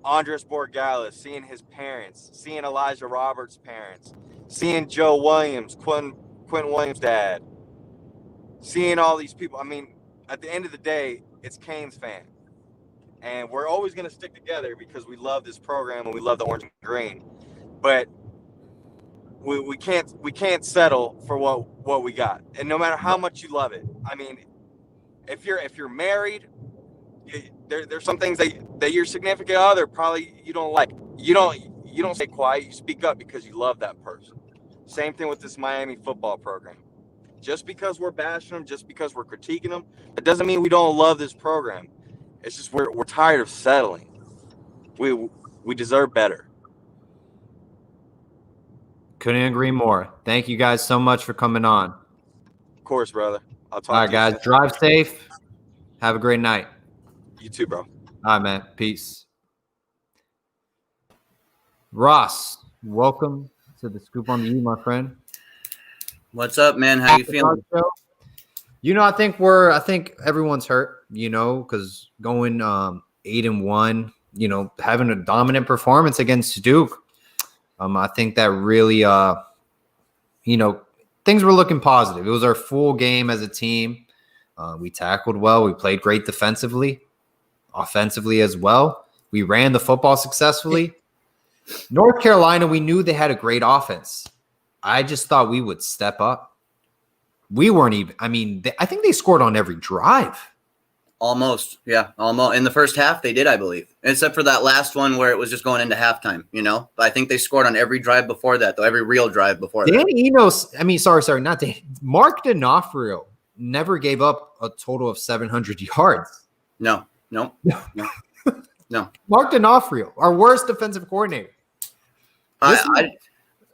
S2: Andres Borgalis, seeing his parents, seeing Elijah Roberts' parents, seeing Joe Williams, Quentin Williams' dad, seeing all these people. I mean, at the end of the day, it's Canes fan. And we're always going to stick together because we love this program and we love the orange and green. But we can't settle for what we got. And no matter how much you love it. I mean, if you're married, there's some things that your significant other probably you don't like. You don't stay quiet, you speak up because you love that person. Same thing with this Miami football program. Just because we're bashing them, just because we're critiquing them, it doesn't mean we don't love this program. It's just we're tired of settling. We deserve better.
S1: Couldn't agree more. Thank you guys so much for coming on.
S2: Of course, brother. I'll talk to you.
S1: All right, guys. Drive safe. Have a great night.
S2: You too, bro.
S1: All right, man. Peace. Ross, welcome to the Scoop on the E, my friend.
S4: What's up, man? How you feeling?
S1: You know, I think everyone's hurt, you know, because going 8-1, you know, having a dominant performance against Duke. I think that really, you know, things were looking positive. It was our full game as a team. We tackled well. We played great defensively, offensively as well. We ran the football successfully. North Carolina, we knew they had a great offense. I just thought we would step up. We weren't even – I mean, I think they scored on every drive.
S4: Almost, yeah, almost. In the first half, they did, I believe, except for that last one where it was just going into halftime, you know. But I think they scored on every drive before that, though, every real drive before that.
S1: Danny Enos – I mean, sorry, not Danny. Mark D'Onofrio never gave up a total of 700 yards.
S4: No.
S1: Mark D'Onofrio, our worst defensive coordinator.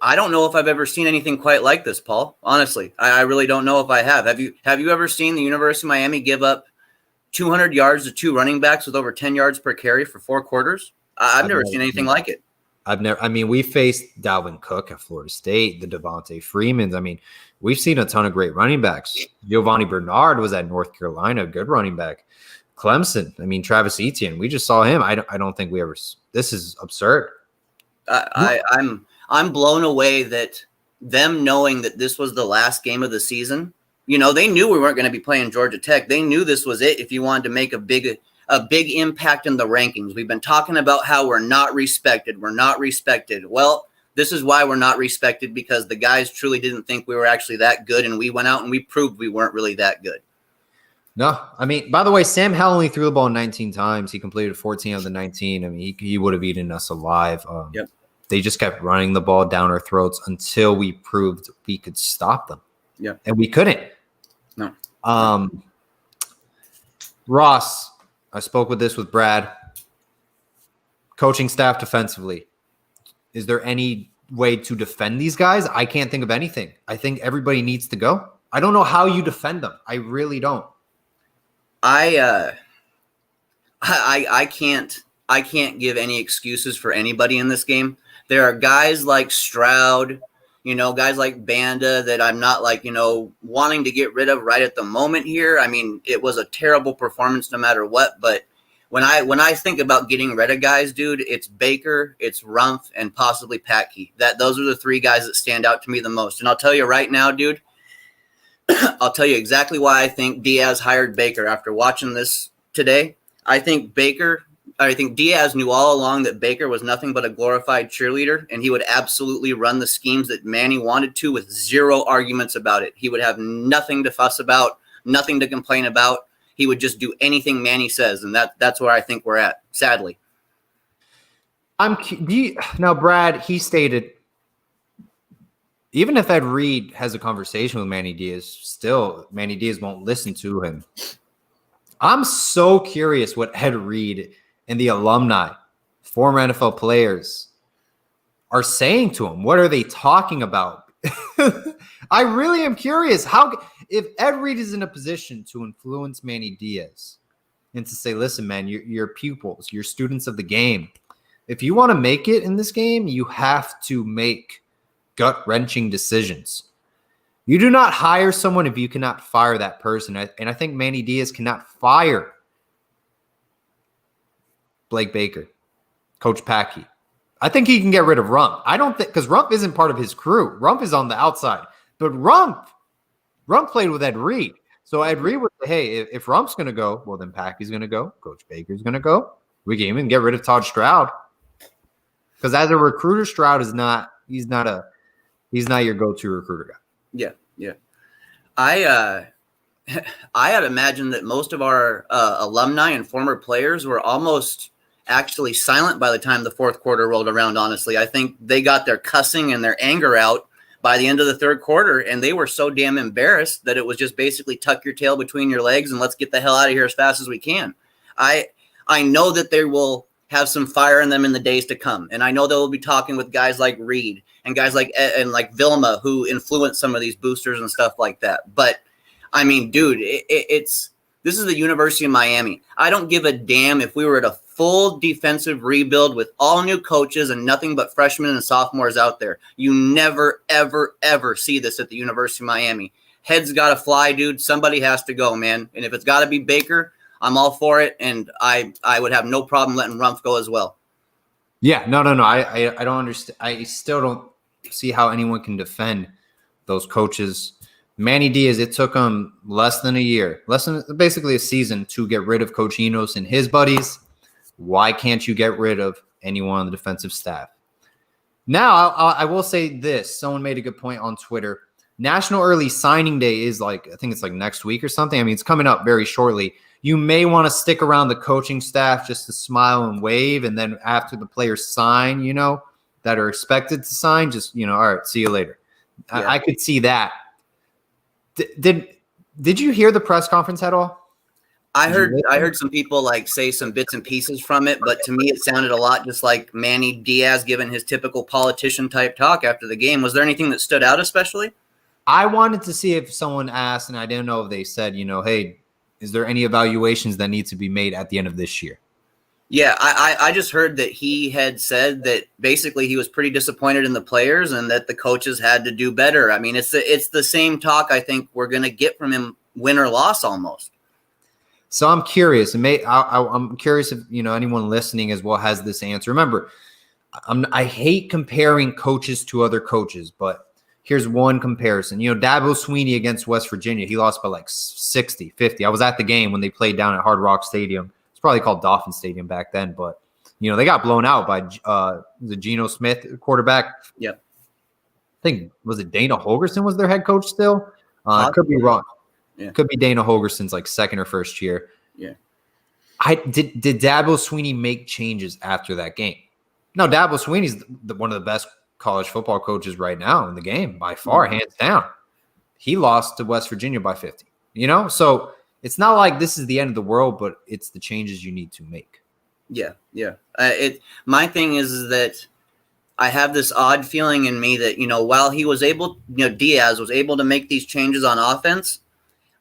S4: I don't know if I've ever seen anything quite like this, Paul. Honestly, I really don't know if I have. Have you ever seen the University of Miami give up 200 yards to two running backs with over 10 yards per carry for 4 quarters? I've never seen anything like it.
S1: We faced Dalvin Cook at Florida State, the Devontae Freemans. I mean, we've seen a ton of great running backs. Giovanni Bernard was at North Carolina, good running back. Clemson, I mean, Travis Etienne, we just saw him. I don't think we ever – this is absurd.
S4: I'm blown away that them knowing that this was the last game of the season. You know, they knew we weren't going to be playing Georgia Tech. They knew this was it if you wanted to make a big impact in the rankings. We've been talking about how we're not respected. We're not respected. Well, this is why we're not respected, because the guys truly didn't think we were actually that good, and we went out and we proved we weren't really that good.
S1: No, I mean, by the way, Sam Howell only threw the ball 19 times. He completed 14 of the 19. I mean, he would have eaten us alive.
S4: Yep.
S1: They just kept running the ball down our throats until we proved we could stop them.
S4: Yeah.
S1: And we couldn't.
S4: No.
S1: Ross, I spoke with Brad. Coaching staff defensively. Is there any way to defend these guys? I can't think of anything. I think everybody needs to go. I don't know how you defend them. I really don't.
S4: I can't give any excuses for anybody in this game. There are guys like Stroud, guys like Banda that I'm not wanting to get rid of right at the moment here. I mean, it was a terrible performance no matter what, but when I think about getting rid of guys, dude, it's Baker, it's Rumph, and possibly Patke. Those are the three guys that stand out to me the most. And I'll tell you right now, dude, I'll tell you exactly why I think Diaz hired Baker after watching this today. I think Diaz knew all along that Baker was nothing but a glorified cheerleader, and he would absolutely run the schemes that Manny wanted to with zero arguments about it. He would have nothing to fuss about, nothing to complain about. He would just do anything Manny says, and that's where I think we're at, sadly.
S1: Now, Brad, he stated, even if Ed Reed has a conversation with Manny Diaz, still Manny Diaz won't listen to him. I'm so curious what Ed Reed and the alumni, former NFL players, are saying to him. What are they talking about? I really am curious. If Ed Reed is in a position to influence Manny Diaz and to say, listen, man, you're pupils, you're students of the game. If you want to make it in this game, you have to make gut-wrenching decisions. You do not hire someone if you cannot fire that person. And I think Manny Diaz cannot fire Blake Baker, Coach Patke. I think he can get rid of Rumph. I don't think, because Rumph isn't part of his crew. Rumph is on the outside. But Rumph played with Ed Reed. So Ed Reed would say, hey, if Rumph's going to go, well, then Patke's going to go. Coach Baker's going to go. We can even get rid of Todd Stroud. Because as a recruiter, Stroud is not – he's not your go-to recruiter guy.
S4: Yeah. I had imagined that most of our alumni and former players were almost actually silent by the time the fourth quarter rolled around, honestly. I think they got their cussing and their anger out by the end of the third quarter, and they were so damn embarrassed that it was just basically tuck your tail between your legs and let's get the hell out of here as fast as we can. I know that they will have some fire in them in the days to come, and I know they'll be talking with guys like Reed and guys like Vilma, who influenced some of these boosters and stuff like that. But I mean, dude, this is the University of Miami. I don't give a damn if we were at a full defensive rebuild with all new coaches and nothing but freshmen and sophomores out there. You never, ever, ever see this at the University of Miami. Heads got to fly, dude. Somebody has to go, man. And if it's got to be Baker, I'm all for it. And I would have no problem letting Rumph go as well.
S1: Yeah, no. I don't understand. I still don't see how anyone can defend those coaches. Manny Diaz, it took him less than a year, basically a season to get rid of Coach Enos and his buddies. Why can't you get rid of anyone on the defensive staff? Now, I will say this. Someone made a good point on Twitter. National Early Signing Day is I think it's next week or something. I mean, it's coming up very shortly. You may want to stick around the coaching staff just to smile and wave. And then after the players sign, that are expected to sign, just, all right, see you later. Yeah. I could see that. Did you hear the press conference at all?
S4: I heard some people say some bits and pieces from it, but to me it sounded a lot just like Manny Diaz giving his typical politician type talk after the game. Was there anything that stood out especially?
S1: I wanted to see if someone asked, and I didn't know if they said, hey, is there any evaluations that need to be made at the end of this year?
S4: Yeah, I just heard that he had said that basically he was pretty disappointed in the players and that the coaches had to do better. I mean, it's the same talk I think we're going to get from him, win or loss almost.
S1: So I'm curious, and I'm curious if anyone listening as well has this answer. Remember, I hate comparing coaches to other coaches, but here's one comparison. Dabo Swinney against West Virginia, he lost by 60, 50. I was at the game when they played down at Hard Rock Stadium. It's probably called Dolphin Stadium back then, but they got blown out by the Geno Smith quarterback.
S4: Yep.
S1: I think was it Dana Holgerson was their head coach still. I could be wrong.
S4: Yeah.
S1: Could be Dana Holgerson's like second or first year.
S4: Yeah.
S1: Did Dabo Swinney make changes after that game? No, Dabo Swinney's one of the best college football coaches right now in the game by far, hands down. He lost to West Virginia by 50. So it's not like this is the end of the world, but it's the changes you need to make.
S4: Yeah. My thing is that I have this odd feeling in me that, while he was able, Diaz was able to make these changes on offense,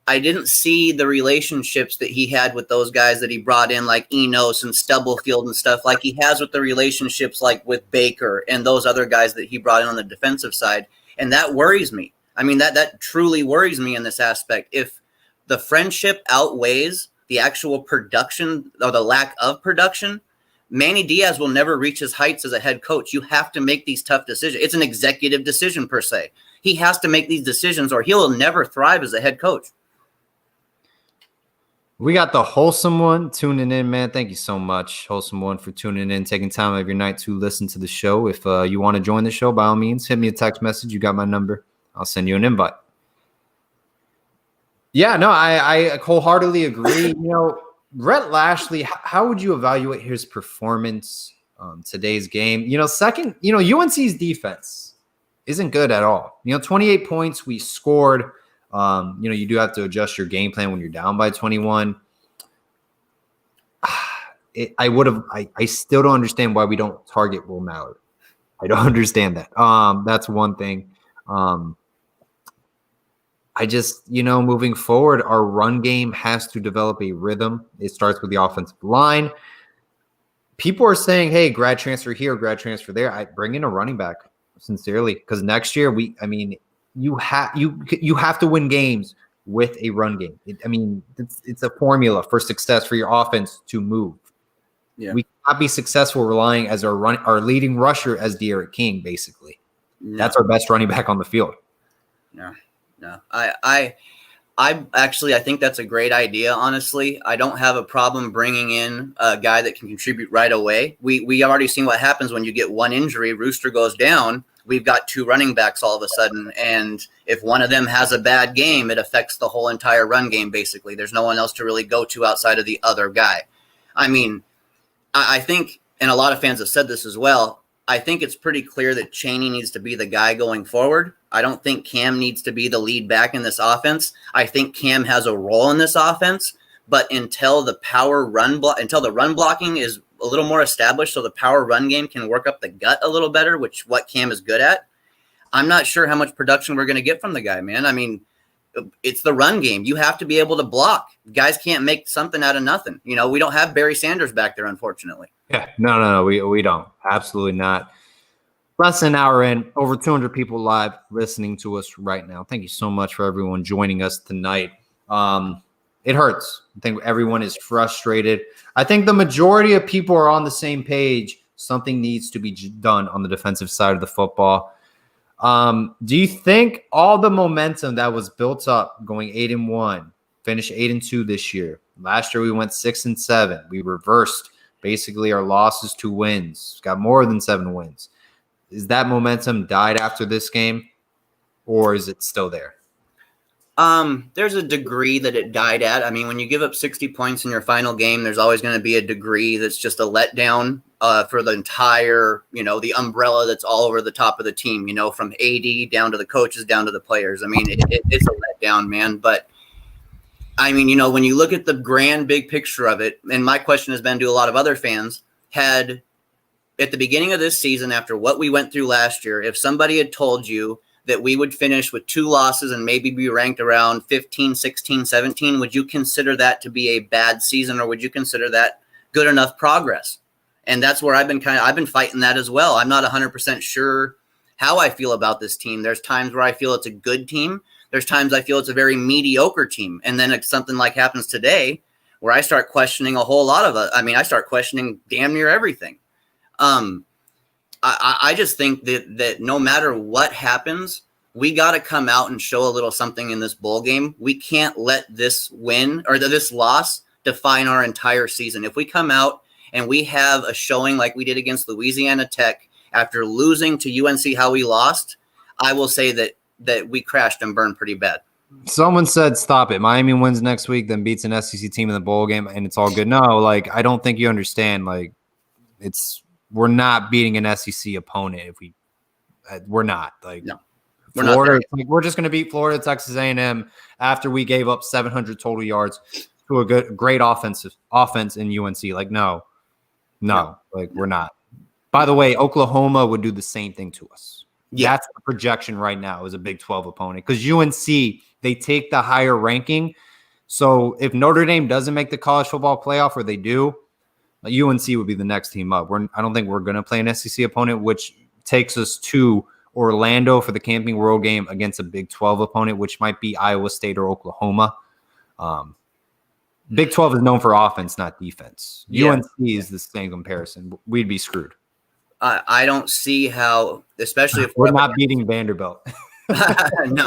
S4: I didn't see the relationships that he had with those guys that he brought in, like Enos and Stubblefield and stuff, like he has with the relationships like with Baker and those other guys that he brought in on the defensive side. And that worries me. I mean, that truly worries me in this aspect. If the friendship outweighs the actual production or the lack of production, Manny Diaz will never reach his heights as a head coach. You have to make these tough decisions. It's an executive decision per se. He has to make these decisions or he'll never thrive as a head coach.
S1: We got the Wholesome one tuning in, man. Thank you so much, Wholesome one, for tuning in, taking time out of your night to listen to the show. If you want to join the show, by all means, hit me a text message. You got my number. I'll send you an invite. Yeah, no, I wholeheartedly agree. Rhett Lashley, how would you evaluate his performance today's game? Second, UNC's defense isn't good at all. 28 points we scored. You do have to adjust your game plan when you're down by 21. I still don't understand why we don't target Will Mallard. I don't understand that. That's one thing. I just, moving forward, our run game has to develop a rhythm. It starts with the offensive line. People are saying, hey, grad transfer here, grad transfer there. I bring in a running back, sincerely, because next year you have to win games with a run game. It's a formula for success for your offense to move.
S4: Yeah.
S1: We cannot be successful relying as our leading rusher as De'Aaron King, basically.
S4: No.
S1: That's our best running back on the field.
S4: No. I think that's a great idea, honestly. I don't have a problem bringing in a guy that can contribute right away. We already seen what happens when you get one injury. Rooster goes down. We've got two running backs all of a sudden, and if one of them has a bad game, it affects the whole entire run game, basically. There's no one else to really go to outside of the other guy. I think, and a lot of fans have said this as well, I think it's pretty clear that Chaney needs to be the guy going forward. I don't think Cam needs to be the lead back in this offense. I think Cam has a role in this offense, but until the run blocking is a little more established so the power run game can work up the gut a little better, which what Cam is good at, I'm not sure how much production we're going to get from the guy, man. It's the run game. You have to be able to block. Guys can't make something out of nothing. We don't have Barry Sanders back there, unfortunately.
S1: Yeah, no, we don't. Absolutely not. Less than an hour in, over 200 people live listening to us right now. Thank you so much for everyone joining us tonight. It hurts. I think everyone is frustrated. I think the majority of people are on the same page. Something needs to be done on the defensive side of the football. Do you think all the momentum that was built up going 8-1, finished 8-2 this year? Last year we went 6-7. We reversed basically our losses to wins. Got more than 7 wins. Is that momentum died after this game, or is it still there?
S4: There's a degree that it died at. When you give up 60 points in your final game, there's always going to be a degree that's just a letdown for the entire, the umbrella that's all over the top of the team, from AD down to the coaches, down to the players. It's a letdown, man. But when you look at the grand big picture of it, and my question has been to a lot of other fans, had at the beginning of this season, after what we went through last year, if somebody had told you that we would finish with 2 losses and maybe be ranked around 15, 16, 17, would you consider that to be a bad season, or would you consider that good enough progress? And that's where I've been fighting that as well. I'm not 100% sure how I feel about this team. There's times where I feel it's a good team. There's times I feel it's a very mediocre team. And then it's something like happens today where I start questioning a whole lot of it. I start questioning damn near everything. I just think that no matter what happens, we got to come out and show a little something in this bowl game. We can't let this win or this loss define our entire season. If we come out and we have a showing like we did against Louisiana Tech after losing to UNC how we lost, I will say that we crashed and burned pretty bad.
S1: Someone said, "Stop it." Miami wins next week, then beats an SEC team in the bowl game, and it's all good. No, like I don't think you understand. Like we're not beating an SEC opponent if we're not like
S4: No, we're
S1: Florida.
S4: not
S1: Like, we're just going to beat Florida, Texas A&M after we gave up 700 total yards to a great offense in UNC. Like no, like we're not. By the way, Oklahoma would do the same thing to us.
S4: Yeah.
S1: That's the projection right now as a Big 12 opponent because UNC, they take the higher ranking. So if Notre Dame doesn't make the college football playoff or they do, UNC would be the next team up. I don't think we're going to play an SEC opponent, which takes us to Orlando for the Camping World game against a Big 12 opponent, which might be Iowa State or Oklahoma. Big 12 is known for offense, not defense.
S4: Yeah.
S1: UNC is the same comparison. We'd be screwed.
S4: I don't see how, especially if
S1: we're not beating Vanderbilt.
S4: No.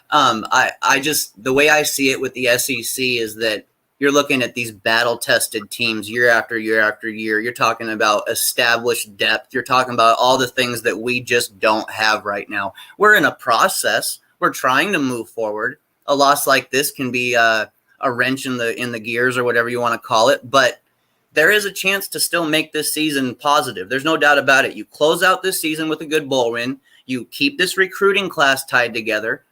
S4: I just, the way I see it with the SEC is that you're looking at these battle-tested teams year after year after year. You're talking about established depth. You're talking about all the things that we just don't have right now. We're in a process. We're trying to move forward. A loss like this can be a wrench in the gears or whatever you want to call it, but there is a chance to still make this season positive. There's no doubt about it. You close out this season with a good bowl win. You keep this recruiting class tied together.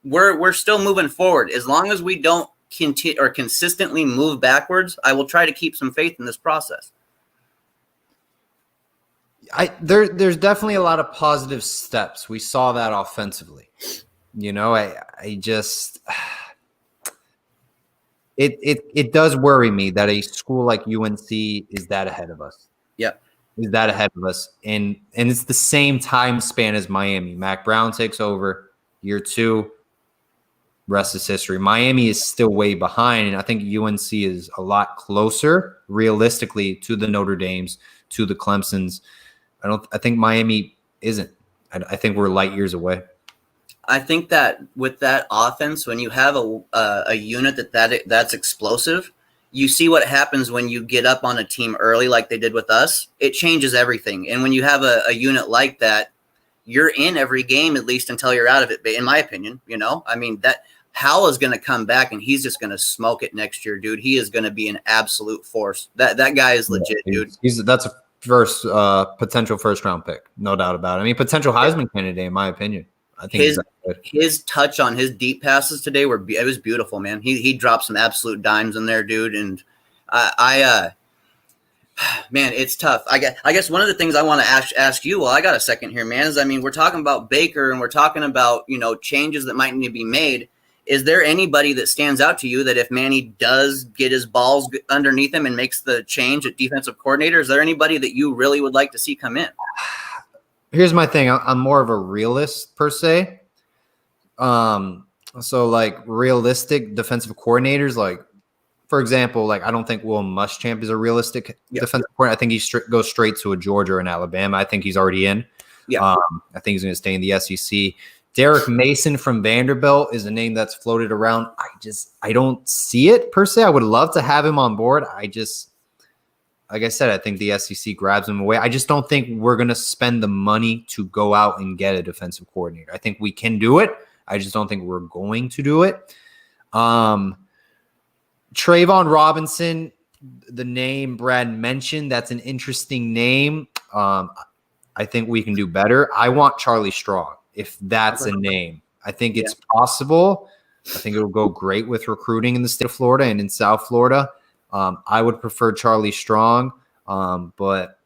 S4: We're still moving forward. As long as we don't consistently move backwards, I will try to keep some faith in this process.
S1: There's definitely a lot of positive steps. We saw that offensively. You know, I just it does worry me that a school like UNC is that ahead of us.
S4: Yep.
S1: Is that ahead of us. And it's the same time span as Miami. Mac Brown takes over year 2. Rest is history. Miami is still way behind, and I think UNC is a lot closer, realistically, to the Notre Dames, to the Clemsons. I think Miami isn't. I think we're light years away.
S4: I think that with that offense, when you have a unit that's explosive, you see what happens when you get up on a team early, like they did with us. It changes everything. And when you have a unit like that, you're in every game, at least until you're out of it. In my opinion, I mean, that Howell is going to come back and he's just going to smoke it next year, dude. He is going to be an absolute force. That guy is legit, dude.
S1: That's a potential first round pick, no doubt about it. I mean, potential Heisman candidate, in my opinion. I think
S4: his touch on his deep passes today it was beautiful, man. He dropped some absolute dimes in there, dude. And man, it's tough. I guess one of the things I want to ask you, I got a second here, man, is, I mean, we're talking about Baker and we're talking about, changes that might need to be made. Is there anybody that stands out to you that if Manny does get his balls underneath him and makes the change at defensive coordinator, is there anybody that you really would like to see come in?
S1: Here's my thing. I'm more of a realist per se. So like realistic defensive coordinators, like for example, like I don't think Will Muschamp is a realistic defensive coordinator. I think he goes straight to a Georgia or an Alabama. I think he's already in. I think he's going to stay in the SEC. Derek Mason from Vanderbilt is a name that's floated around. I don't see it per se. I would love to have him on board. Like I said, I think the SEC grabs him away. I just don't think we're going to spend the money to go out and get a defensive coordinator. I think we can do it. I just don't think we're going to do it. Trayvon Robinson, the name Brad mentioned, that's an interesting name. I think we can do better. I want Charlie Strong, if that's a name. I think it's possible. I think it'll go great with recruiting in the state of Florida and in South Florida. I would prefer Charlie Strong, but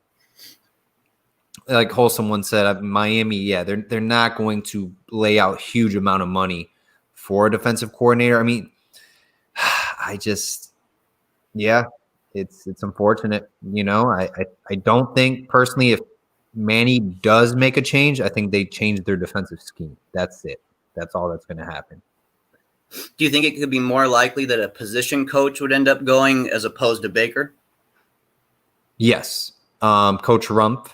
S1: like Wholesome once said, Miami, they're not going to lay out huge amount of money for a defensive coordinator. I mean, it's unfortunate. I don't think personally if Manny does make a change, I think they change their defensive scheme. That's it. That's all that's going to happen.
S4: Do you think it could be more likely that a position coach would end up going as opposed to Baker?
S1: Yes. Coach Rumpf.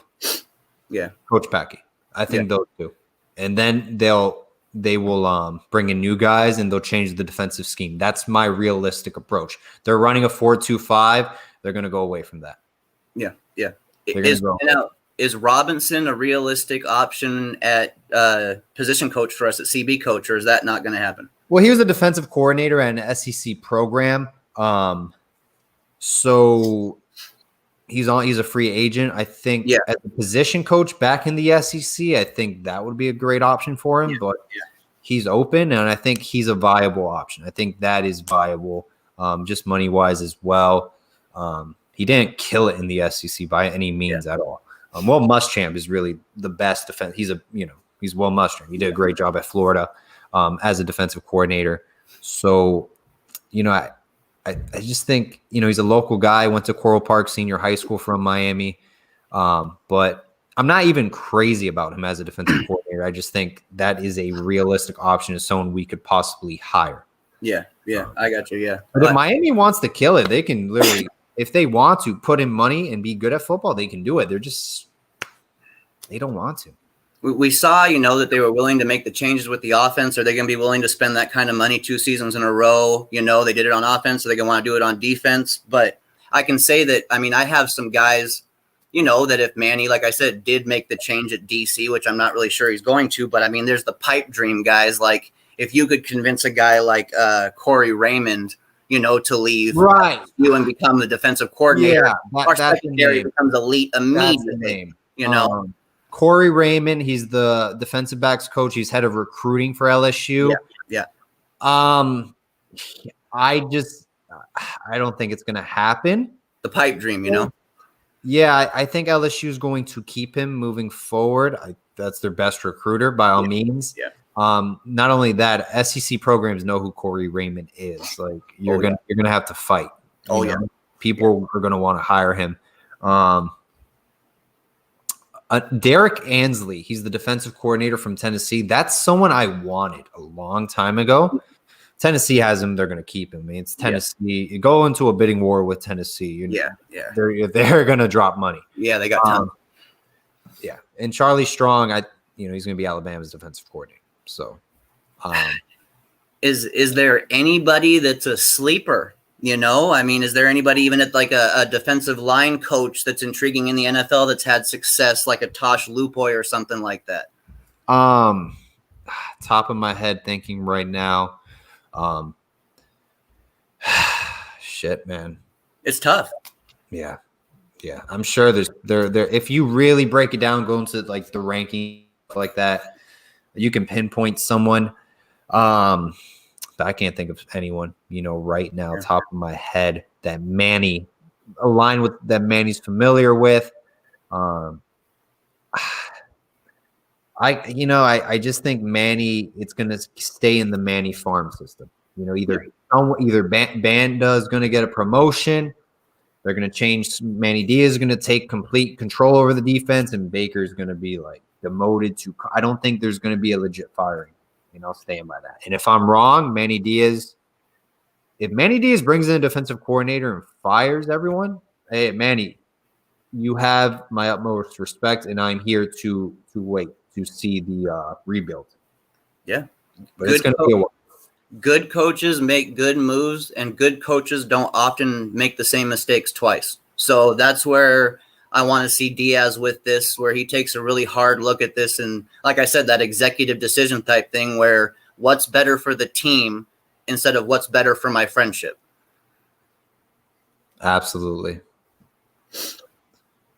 S4: Yeah.
S1: Coach Packey. I think those two. And then they will bring in new guys and they'll change the defensive scheme. That's my realistic approach. They're running a 4-2-5. They're going to go away from that.
S4: Yeah. is Robinson a realistic option at position coach for us at CB coach, or is that not going to happen?
S1: Well, he was a defensive coordinator at an SEC program. So he's a free agent. I think as a position coach back in the SEC, I think that would be a great option for him, but he's open, and I think he's a viable option. I think that is viable, just money-wise as well. He didn't kill it in the SEC by any means at all. Will Muschamp is really the best defense. He's Will Muschamp. He did a great job at Florida as a defensive coordinator. So, I just think, he's a local guy, went to Coral Park Senior High School from Miami. But I'm not even crazy about him as a defensive coordinator. I just think that is a realistic option as someone we could possibly hire.
S4: Yeah, I got you, yeah.
S1: But if Miami wants to kill it, they can literally, if they want to put in money and be good at football, they can do it. They don't want to.
S4: We saw, that they were willing to make the changes with the offense. Are they going to be willing to spend that kind of money 2 seasons in a row? They did it on offense, so they're going to want to do it on defense. But I can say that, I have some guys, that if Manny, like I said, did make the change at DC, which I'm not really sure he's going to, but there's the pipe dream guys. Like if you could convince a guy like Corey Raymond, to leave you and become the defensive coordinator, our secondary becomes elite immediately,
S1: Corey Raymond, he's the defensive backs coach. He's head of recruiting for LSU.
S4: Yeah.
S1: I don't think it's going to happen.
S4: The pipe dream,
S1: Yeah, I think LSU is going to keep him moving forward. That's their best recruiter by all means.
S4: Yeah.
S1: Not only that, SEC programs know who Corey Raymond is. Like you're gonna have to fight. People are gonna want to hire him. Derek Ansley, he's the defensive coordinator from Tennessee. That's someone I wanted a long time ago. Tennessee has him; they're going to keep him. It's Tennessee. You go into a bidding war with Tennessee. They're going to drop money.
S4: Yeah, they got time.
S1: And Charlie Strong, he's going to be Alabama's defensive coordinator. So,
S4: is there anybody that's a sleeper? Is there anybody even at like a defensive line coach that's intriguing in the NFL that's had success, like a Tosh Lupoy or something like that?
S1: Top of my head, thinking right now, shit, man,
S4: it's tough.
S1: Yeah. I'm sure there's there. If you really break it down, go into like the ranking like that, you can pinpoint someone. But I can't think of anyone, right now, top of my head that Manny aligned with, that Manny's familiar with. I just think Manny, it's going to stay in the Manny farm system. Either Banda is going to get a promotion. They're going to change. Manny Diaz is going to take complete control over the defense, and Baker's going to be like demoted to. I don't think there's going to be a legit firing. I'll stand by that. And if I'm wrong, if Manny Diaz brings in a defensive coordinator and fires everyone, hey, Manny, you have my utmost respect, and I'm here to wait to see the rebuild.
S4: Yeah.
S1: But it's going to be a while.
S4: Good coaches make good moves, and good coaches don't often make the same mistakes twice. So that's where I want to see Diaz with this, where he takes a really hard look at this. And like I said, that executive decision type thing where what's better for the team instead of what's better for my friendship.
S1: Absolutely.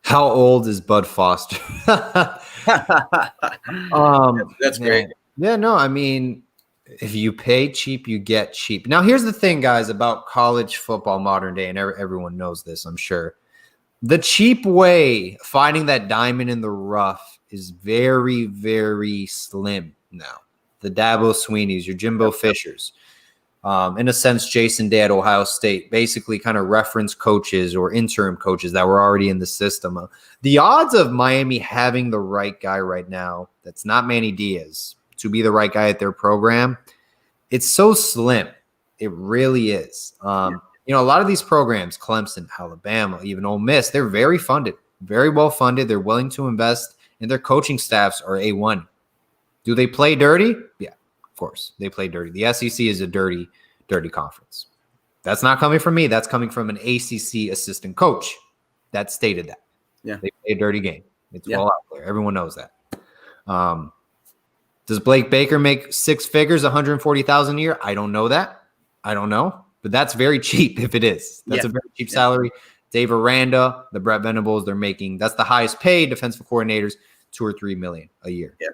S1: How old is Bud Foster?
S4: That's great.
S1: Yeah, no, if you pay cheap, you get cheap. Now, here's the thing, guys, about college football modern day, and everyone knows this, I'm sure. The cheap way, finding that diamond in the rough, is very, very slim now. The Dabo Sweeneys, your Jimbo Fishers, in a sense, Jason Day at Ohio State, basically kind of reference coaches or interim coaches that were already in the system. The odds of Miami having the right guy right now, that's not Manny Diaz, to be the right guy at their program, it's so slim. It really is. A lot of these programs, Clemson, Alabama, even Ole Miss, they're very funded, very well funded. They're willing to invest, and their coaching staffs are A1. Do they play dirty? Yeah, of course. They play dirty. The SEC is a dirty, dirty conference. That's not coming from me. That's coming from an ACC assistant coach that stated that.
S4: Yeah.
S1: They play a dirty game. It's well out there. Everyone knows that. Does Blake Baker make 6 figures, $140,000 a year? I don't know that. I don't know, but that's very cheap if it is. That's a very cheap salary. Dave Aranda, the Brett Venables, that's the highest paid defensive coordinators, $2 or $3 million a year.
S4: Yeah.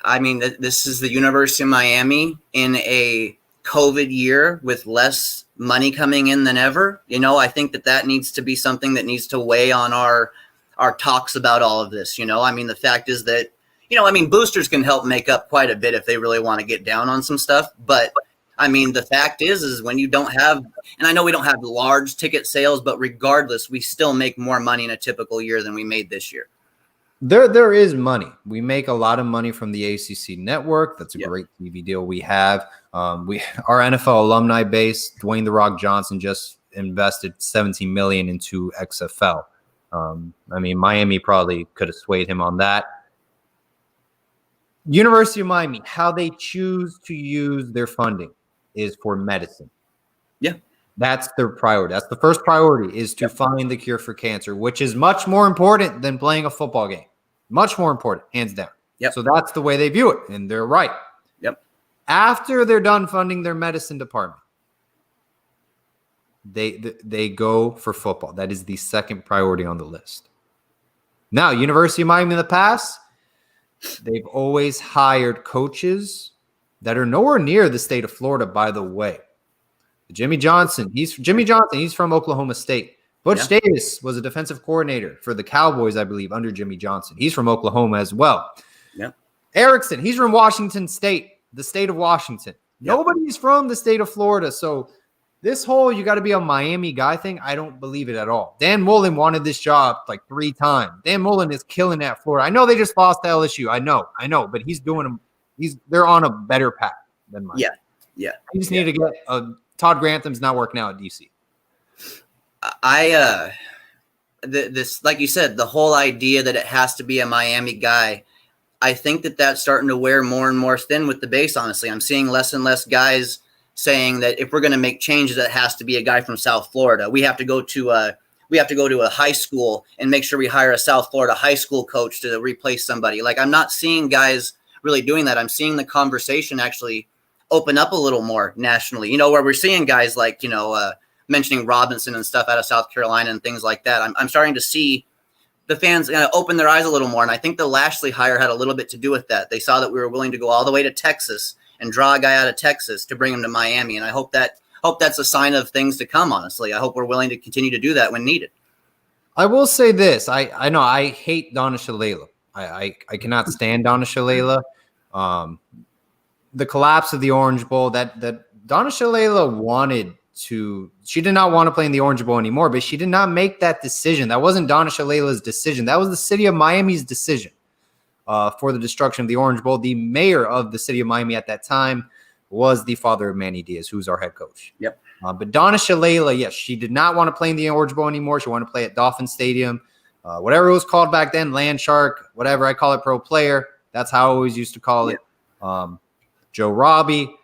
S4: I mean, this is the University of Miami in a COVID year with less money coming in than ever. I think that needs to be something that needs to weigh on our talks about all of this. I mean, the fact is that, boosters can help make up quite a bit if they really want to get down on some stuff. But I mean, the fact is when you don't have, and I know we don't have large ticket sales, but regardless, we still make more money in a typical year than we made this year.
S1: There is money. We make a lot of money from the ACC network. That's a great TV deal we have. Our NFL alumni base, Dwayne "The Rock" Johnson just invested $17 million into XFL. I mean, Miami probably could have swayed him on that. University of Miami, how they choose to use their funding is for medicine.
S4: Yeah.
S1: That's their priority. That's the first priority, is to find the cure for cancer, which is much more important than playing a football game. Much more important, hands down.
S4: Yep.
S1: So that's the way they view it, and they're right.
S4: Yep.
S1: After they're done funding their medicine department, they go for football. That is the second priority on the list. Now, University of Miami in the past, they've always hired coaches that are nowhere near the state of Florida, by the way. Jimmy Johnson, he's from Oklahoma State. Butch Davis was a defensive coordinator for the Cowboys, I believe, under Jimmy Johnson. He's from Oklahoma as well.
S4: Yeah.
S1: Erickson, he's from Washington State, the state of Washington. Yep. Nobody's from the state of Florida. So this whole you got to be a Miami guy thing, I don't believe it at all. Dan Mullen wanted this job like 3 times. Dan Mullen is killing at Florida. I know they just lost to LSU. I know, but he's doing them. They're on a better path than Miami.
S4: Yeah.
S1: You just need to get Todd Grantham's not working out at DC.
S4: This, like you said, the whole idea that it has to be a Miami guy, I think that's starting to wear more and more thin with the base. Honestly, I'm seeing less and less guys saying that if we're going to make changes, it has to be a guy from South Florida. We have to go to a high school and make sure we hire a South Florida high school coach to replace somebody. Like, I'm not seeing guys really doing that. I'm seeing the conversation actually open up a little more nationally, where we're seeing guys like, mentioning Robinson and stuff out of South Carolina and things like that. I'm starting to see the fans open their eyes a little more. And I think the Lashley hire had a little bit to do with that. They saw that we were willing to go all the way to Texas and draw a guy out of Texas to bring him to Miami. And I hope that's a sign of things to come, honestly. I hope we're willing to continue to do that when needed.
S1: I will say this. I know I hate Donna Shalala. I cannot stand Donna Shalala. The collapse of the Orange Bowl, that Donna Shalala she did not want to play in the Orange Bowl anymore, but she did not make that decision. That wasn't Donna Shalala's decision. That was the city of Miami's decision for the destruction of the Orange Bowl. The mayor of the city of Miami at that time was the father of Manny Diaz, who's our head coach.
S4: Yep.
S1: But Donna Shalala, yes, she did not want to play in the Orange Bowl anymore. She wanted to play at Dolphin Stadium, whatever it was called back then, Land Shark, whatever. I call it Pro Player. That's how I always used to call it. Joe Robbie,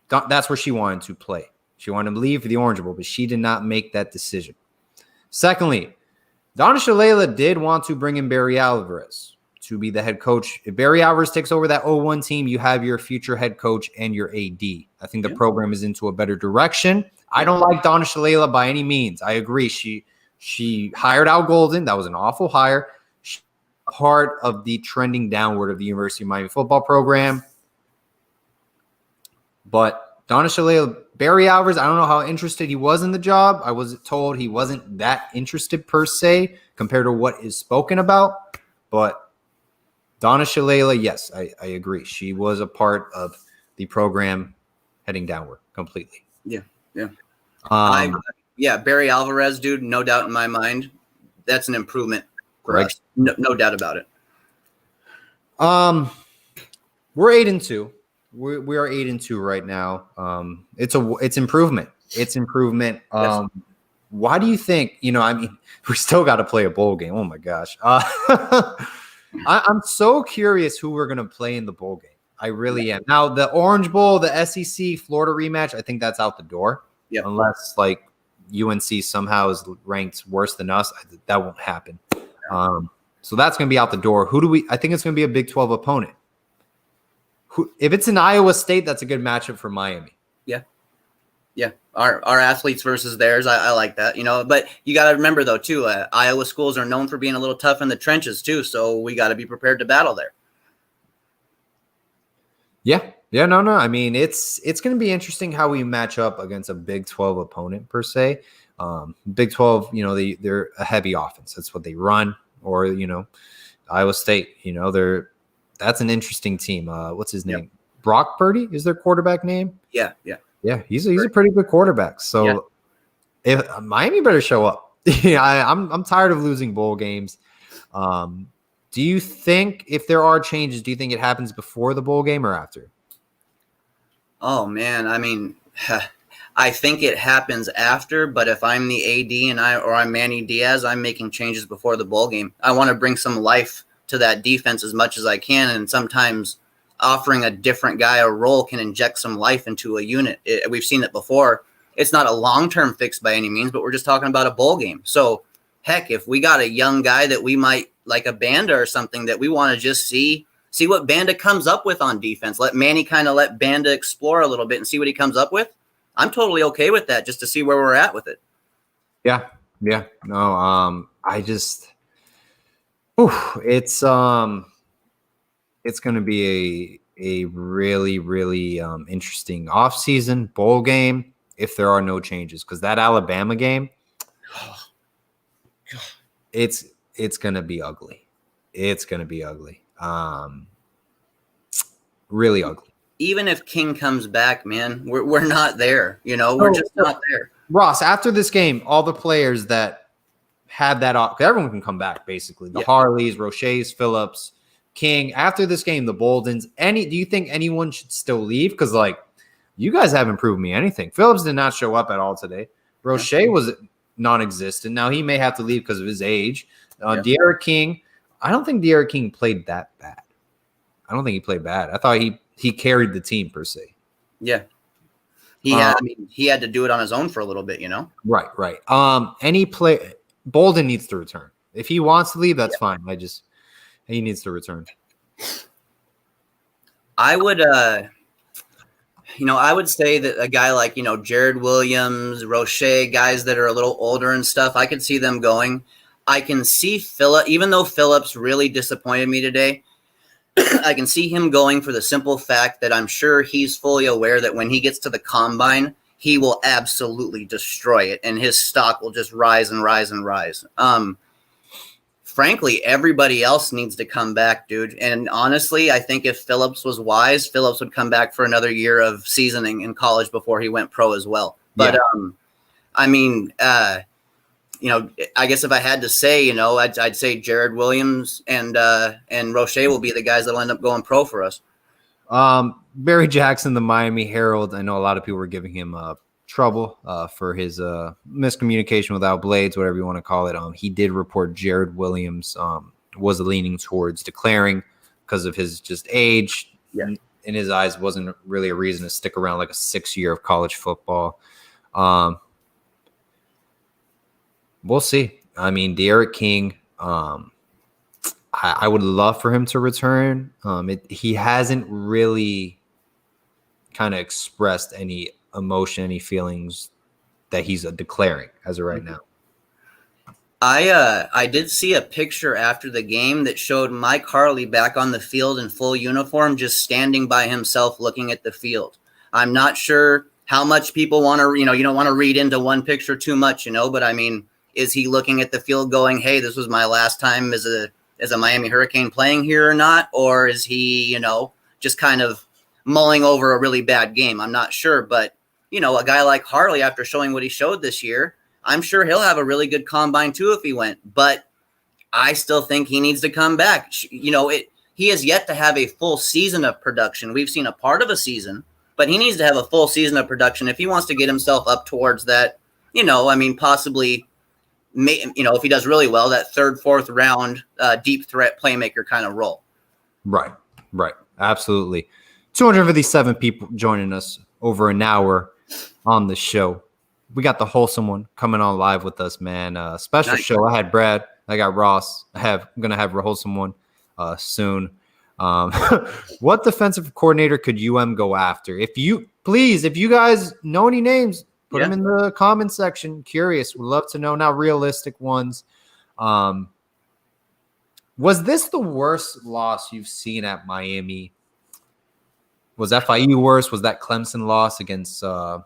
S1: that's where she wanted to play. She wanted to leave for the Orange Bowl, but she did not make that decision. Secondly, Donna Shalala did want to bring in Barry Alvarez to be the head coach. If Barry Alvarez takes over that 0-1 team, you have your future head coach and your AD. I think the program is into a better direction. I don't like Donna Shalala by any means. I agree. She hired Al Golden. That was an awful hire. She's part of the trending downward of the University of Miami football program. But Donna Shalala, Barry Alvarez, I don't know how interested he was in the job. I was told he wasn't that interested per se compared to what is spoken about. But Donna Shalala, yes, I agree. She was a part of the program heading downward completely.
S4: Yeah. Barry Alvarez, dude, no doubt in my mind. That's an improvement for us. No doubt about it.
S1: We're 8-2. We are 8-2 right now. It's improvement. It's improvement.
S4: Yes.
S1: Why do you think? We still got to play a bowl game. Oh my gosh. I'm so curious who we're gonna play in the bowl game. I really am. Now the Orange Bowl, the SEC Florida rematch, I think that's out the door.
S4: Yeah.
S1: Unless like UNC somehow is ranked worse than us, that won't happen. So that's going to be out the door. I think it's going to be a Big 12 opponent. If it's in Iowa State, that's a good matchup for Miami.
S4: Yeah. Our athletes versus theirs. I like that, but you got to remember though, too, Iowa schools are known for being a little tough in the trenches too. So we got to be prepared to battle there.
S1: Yeah. Yeah. No. I mean, it's going to be interesting how we match up against a Big 12 opponent per se. Big 12, they're a heavy offense. That's what they run. Or, Iowa State, that's an interesting team. What's his name? Brock Purdy is their quarterback name.
S4: Yeah.
S1: He's a pretty good quarterback. So if Miami better show up. I'm tired of losing bowl games. Do you think if there are changes, do you think it happens before the bowl game or after?
S4: Oh man, I mean, I think it happens after, but if I'm the AD or I'm Manny Diaz, I'm making changes before the bowl game. I want to bring some life to that defense as much as I can, and sometimes offering a different guy a role can inject some life into a unit. We've seen it before. It's not a long-term fix by any means, but we're just talking about a bowl game. So, heck, if we got a young guy that we might like a Banda or something that we want to just see what Banda comes up with on defense, let Banda explore a little bit and see what he comes up with. I'm totally okay with that just to see where we're at with it.
S1: Yeah. No, it's going to be a really, really interesting offseason bowl game if there are no changes, because that Alabama game, it's going to be ugly. It's going to be ugly. Really ugly.
S4: Even if King comes back, man, we're not there. We're just not there.
S1: Ross, after this game, all the players that had that off, everyone can come back basically. The Harleys, Roche's, Phillips, King. After this game, the Boldens. Do you think anyone should still leave? Because you guys haven't proved me anything. Phillips did not show up at all today. Roche was non-existent. Now he may have to leave because of his age. De'Ara King, I don't think De'Ara King played that bad. I don't think he played bad. I thought he carried the team per se.
S4: Yeah. He had to do it on his own for a little bit,
S1: Right. Bolden needs to return. If he wants to leave, that's fine. He needs to return.
S4: I would say that a guy like, Jared Williams, Roche, guys that are a little older and stuff, I could see them going. I can see Phillips, even though Phillips really disappointed me today, I can see him going for the simple fact that I'm sure he's fully aware that when he gets to the combine, he will absolutely destroy it, and his stock will just rise and rise and rise. Frankly, everybody else needs to come back, dude. And honestly, I think if Phillips was wise, Phillips would come back for another year of seasoning in college before he went pro as well. But, I guess if I had to say, I'd say Jared Williams and Roche will be the guys that'll end up going pro for us.
S1: Barry Jackson, the Miami Herald. I know a lot of people were giving him trouble for his miscommunication without blades, whatever you want to call it. He did report Jared Williams was leaning towards declaring because of his just age.
S4: Yeah.
S1: In his eyes, wasn't really a reason to stick around like a 6 year of college football. We'll see. I mean, De'Ara King, I would love for him to return. He hasn't really kind of expressed any emotion, any feelings that he's declaring as of right now.
S4: I did see a picture after the game that showed Mike Harley back on the field in full uniform, just standing by himself looking at the field. I'm not sure how much people want to, you don't want to read into one picture too much, but I mean, is he looking at the field going, hey, this was my last time as a Miami Hurricane playing here or not? Or is he, just kind of mulling over a really bad game? I'm not sure. But, a guy like Harley, after showing what he showed this year, I'm sure he'll have a really good combine too if he went. But I still think he needs to come back. He has yet to have a full season of production. We've seen a part of a season, but he needs to have a full season of production if he wants to get himself up towards that, possibly – if he does really well, that third, fourth round deep threat playmaker kind of role.
S1: Right. Absolutely. 257 people joining us over an hour on the show. We got the Wholesome one coming on live with us, man. Special show. I had Brad I got Ross. I'm gonna have a Wholesome one soon. What defensive coordinator could go after? If you guys know any names, put them in the comment section. Curious, would love to know. Now, realistic ones. Was this the worst loss you've seen at Miami? Was FIU worse? Was that Clemson loss against Golden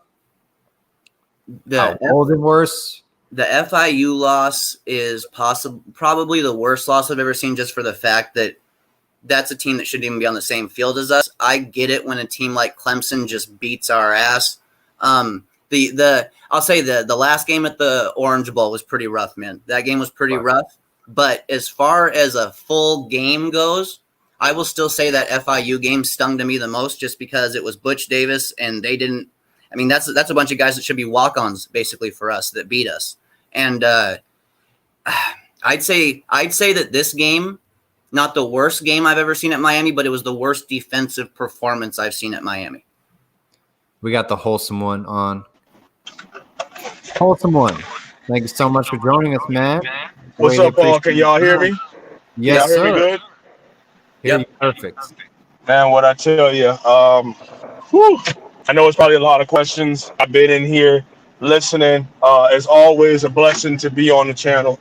S1: worse?
S4: The FIU loss is probably the worst loss I've ever seen, just for the fact that that's a team that shouldn't even be on the same field as us. I get it when a team like Clemson just beats our ass. I'll say the last game at the Orange Bowl was pretty rough, man. That game was pretty rough. But as far as a full game goes, I will still say that FIU game stung to me the most, just because it was Butch Davis and they didn't. I mean, that's a bunch of guys that should be walk-ons basically for us that beat us. And I'd say that this game, not the worst game I've ever seen at Miami, but it was the worst defensive performance I've seen at Miami.
S1: We got the Wholesome one on. Wholesome one. Thank you so much for joining us, man.
S5: What's up, Paul? Can y'all hear me?
S1: Yes,
S5: y'all
S1: sir.
S5: hear me good?
S1: Hear you perfect.
S5: Man, what I tell you, I know it's probably a lot of questions. I've been in here listening. It's always a blessing to be on the channel,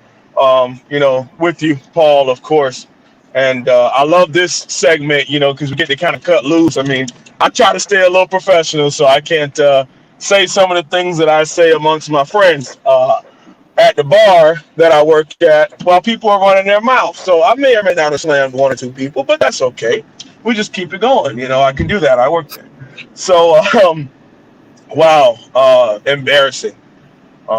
S5: with you, Paul, of course. And I love this segment, because we get to kind of cut loose. I mean, I try to stay a little professional, so I can't say some of the things that I say amongst my friends at the bar that I work at while people are running their mouth. So I may or may not have slammed one or two people, but that's okay. We just keep it going. I can do that. I work there. So, embarrassing.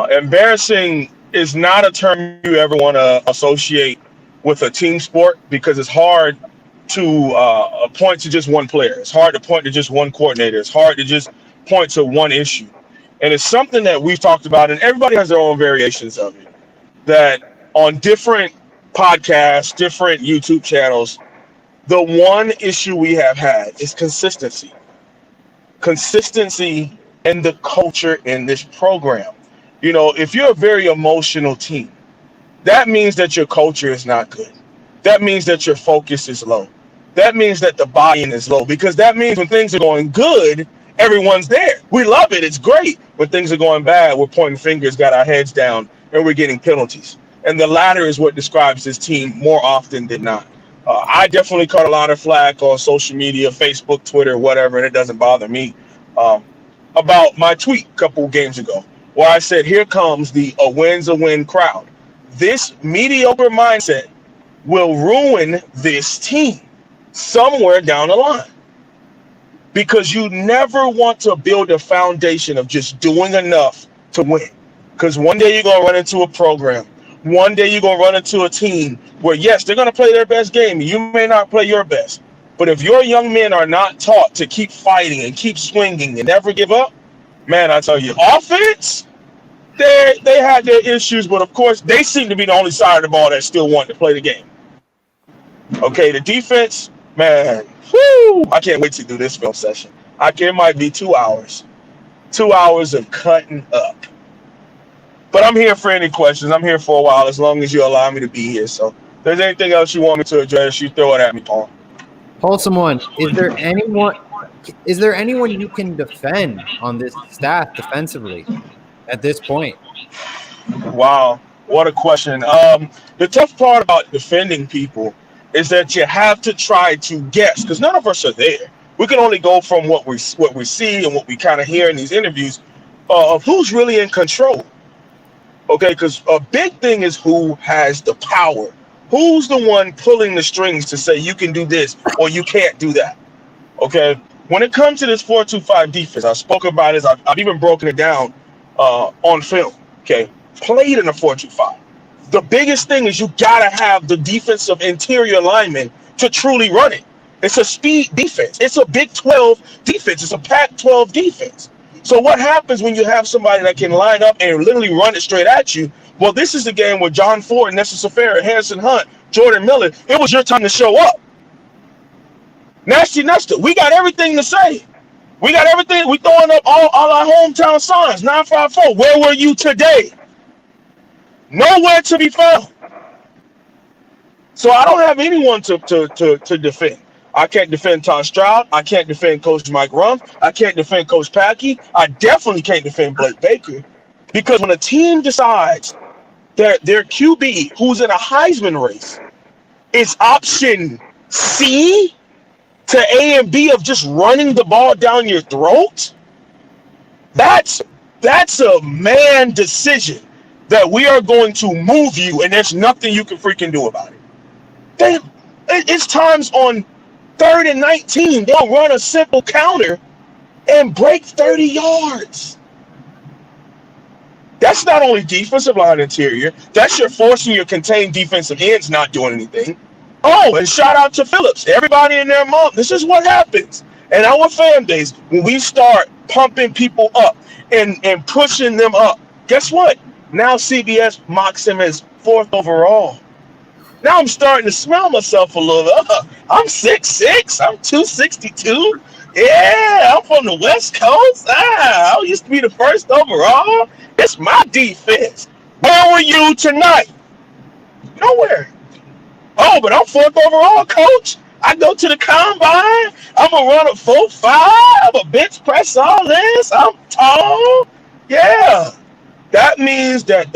S5: Embarrassing is not a term you ever want to associate with a team sport, because it's hard to point to just one player. It's hard to point to just one coordinator. It's hard to just point to one issue. And it's something that we've talked about, and everybody has their own variations of it, that on different podcasts, different YouTube channels, the one issue we have had is consistency. Consistency in the culture in this program. If you're a very emotional team, that means that your culture is not good. That means that your focus is low. That means that the buy-in is low, because that means when things are going good, everyone's there. We love it. It's great. When things are going bad, we're pointing fingers, got our heads down, and we're getting penalties. And the latter is what describes this team more often than not. I definitely caught a lot of flack on social media, Facebook, Twitter, whatever, and it doesn't bother me, about my tweet a couple games ago, where I said, here comes the a win's a win crowd. This mediocre mindset will ruin this team somewhere down the line, because you never want to build a foundation of just doing enough to win. Because one day you're going to run into a program. One day you're going to run into a team where, yes, they're going to play their best game. You may not play your best. But if your young men are not taught to keep fighting and keep swinging and never give up, man, I tell you, offense, they had their issues, but of course, they seem to be the only side of the ball that still wanted to play the game. Okay, the defense, man, whoo, I can't wait to do this film session. It might be 2 hours. 2 hours of cutting up. But I'm here for any questions. I'm here for a while, as long as you allow me to be here. So if there's anything else you want me to address, you throw it at me, Paul.
S1: Wholesome one. Is there anyone you can defend on this staff defensively at this point?
S5: Wow, what a question. The tough part about defending people is that you have to try to guess, because none of us are there. We can only go from what we see and what we kind of hear in these interviews of who's really in control. Okay, because a big thing is who has the power. Who's the one pulling the strings to say you can do this or you can't do that? Okay, when it comes to this 4-2-5 defense, I spoke about it. I've even broken it down on film. Okay, played in a 4-2-5. The biggest thing is you gotta have the defensive interior linemen to truly run it. It's a speed defense. It's a Big 12 defense. It's a Pac-12 defense. So what happens when you have somebody that can line up and literally run it straight at you? Well, this is the game where John Ford, Nestor Safari, Harrison Hunt, Jordan Miller, it was your time to show up. Nasty Nestor, we got everything to say. We got everything. We throwing up all our hometown signs. 954, where were you today? Nowhere to be found. So I don't have anyone to defend. I can't defend Todd Stroud. I can't defend Coach Mike Rumph. I can't defend Coach Packey. I definitely can't defend Blake Baker. Because when a team decides that their QB, who's in a Heisman race, is option C to A and B of just running the ball down your throat, that's a man decision that we are going to move you, and there's nothing you can freaking do about it. It's times on 3rd and 19, they'll run a simple counter and break 30 yards. That's not only defensive line interior, that's your forcing your contained defensive ends not doing anything. Oh, and shout out to Phillips. Everybody in their mom. This is what happens in our fan base when we start pumping people up and pushing them up. Guess what? Now CBS mocks him as 4th overall. Now I'm starting to smell myself a little. I'm 6'6". I'm 262. Yeah, I'm from the West Coast. I used to be the 1st overall. It's my defense. Where were you tonight? Nowhere. Oh, but I'm 4th overall, coach. I go to the combine. I'm going to run a 4.5. I'm a bench press all this. I'm tall. Yeah. That means that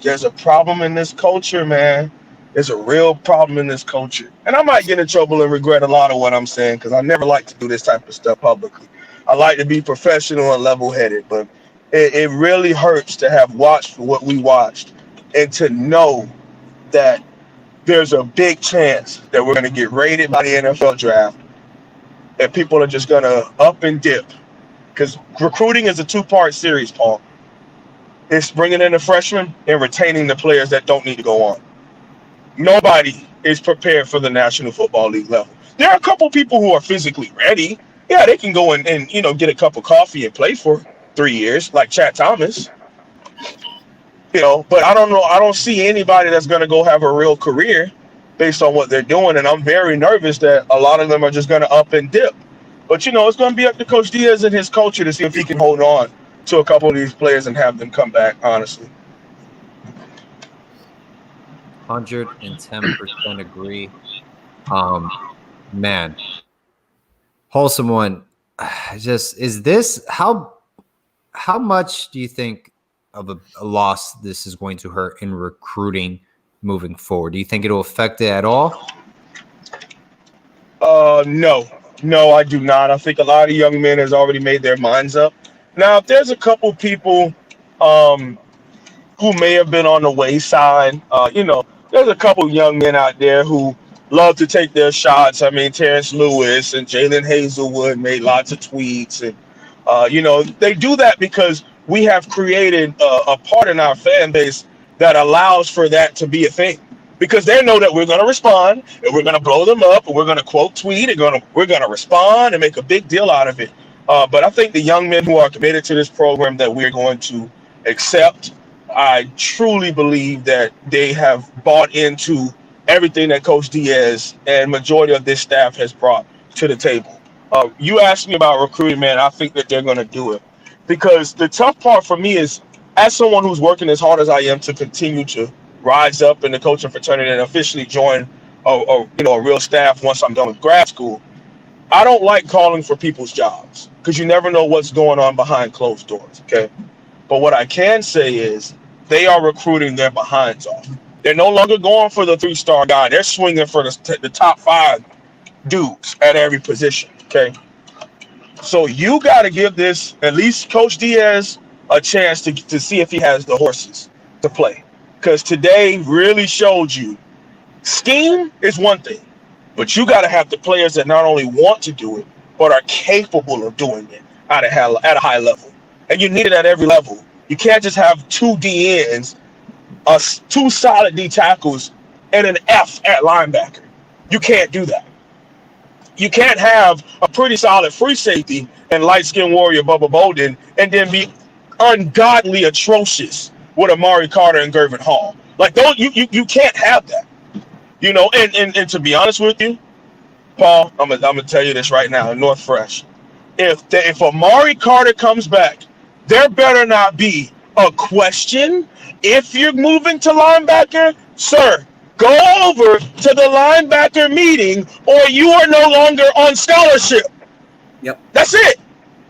S5: there's a problem in this culture, man. There's a real problem in this culture. And I might get in trouble and regret a lot of what I'm saying because I never like to do this type of stuff publicly. I like to be professional and level-headed, but it really hurts to have watched what we watched and to know that there's a big chance that we're going to get raided by the NFL draft and people are just going to up and dip. Because recruiting is a 2-part series, Paul. It's bringing in the freshmen and retaining the players that don't need to go on. Nobody is prepared for the National Football League level. There are a couple people who are physically ready. Yeah, they can go and get a cup of coffee and play for 3 years, like Chad Thomas. But I don't know. I don't see anybody that's going to go have a real career based on what they're doing. And I'm very nervous that a lot of them are just going to up and dip. But, it's going to be up to Coach Diaz and his culture to see if he can hold on to a couple of these players and have them come back, honestly.
S1: 110% agree. Man, Wholesome one. Is this how much do you think of a loss this is going to hurt in recruiting moving forward? Do you think it'll affect it at all?
S5: No, I do not. I think a lot of young men has already made their minds up. Now, if there's a couple people who may have been on the wayside, there's a couple young men out there who love to take their shots. I mean, Terrence Lewis and Jalen Hazelwood made lots of tweets. And, they do that because we have created a part in our fan base that allows for that to be a thing. Because they know that we're going to respond and we're going to blow them up and we're going to quote tweet and we're going to respond and make a big deal out of it. But I think the young men who are committed to this program that we're going to accept, I truly believe that they have bought into everything that Coach Diaz and majority of this staff has brought to the table. You asked me about recruiting, man. I think that they're going to do it. Because the tough part for me is, as someone who's working as hard as I am to continue to rise up in the coaching fraternity and officially join a real staff once I'm done with grad school, I don't like calling for people's jobs because you never know what's going on behind closed doors, okay? But what I can say is they are recruiting their behinds off. They're no longer going for the 3-star guy. They're swinging for the top 5 dudes at every position, okay? So you got to give this, at least Coach Diaz, a chance to see if he has the horses to play. Because today really showed you scheme is one thing, but you got to have the players that not only want to do it, but are capable of doing it at a high level. And you need it at every level. You can't just have 2 DNs, 2 solid D tackles, and an F at linebacker. You can't do that. You can't have a pretty solid free safety and light-skinned warrior Bubba Bolden and then be ungodly atrocious with Amari Carter and Gervin Hall. Like, you can't have that. And to be honest with you, Paul, I'm gonna tell you this right now, North Fresh. If Amari Carter comes back, there better not be a question. If you're moving to linebacker, sir, Go over to the linebacker meeting, or you are no longer on scholarship.
S4: Yep.
S5: That's it.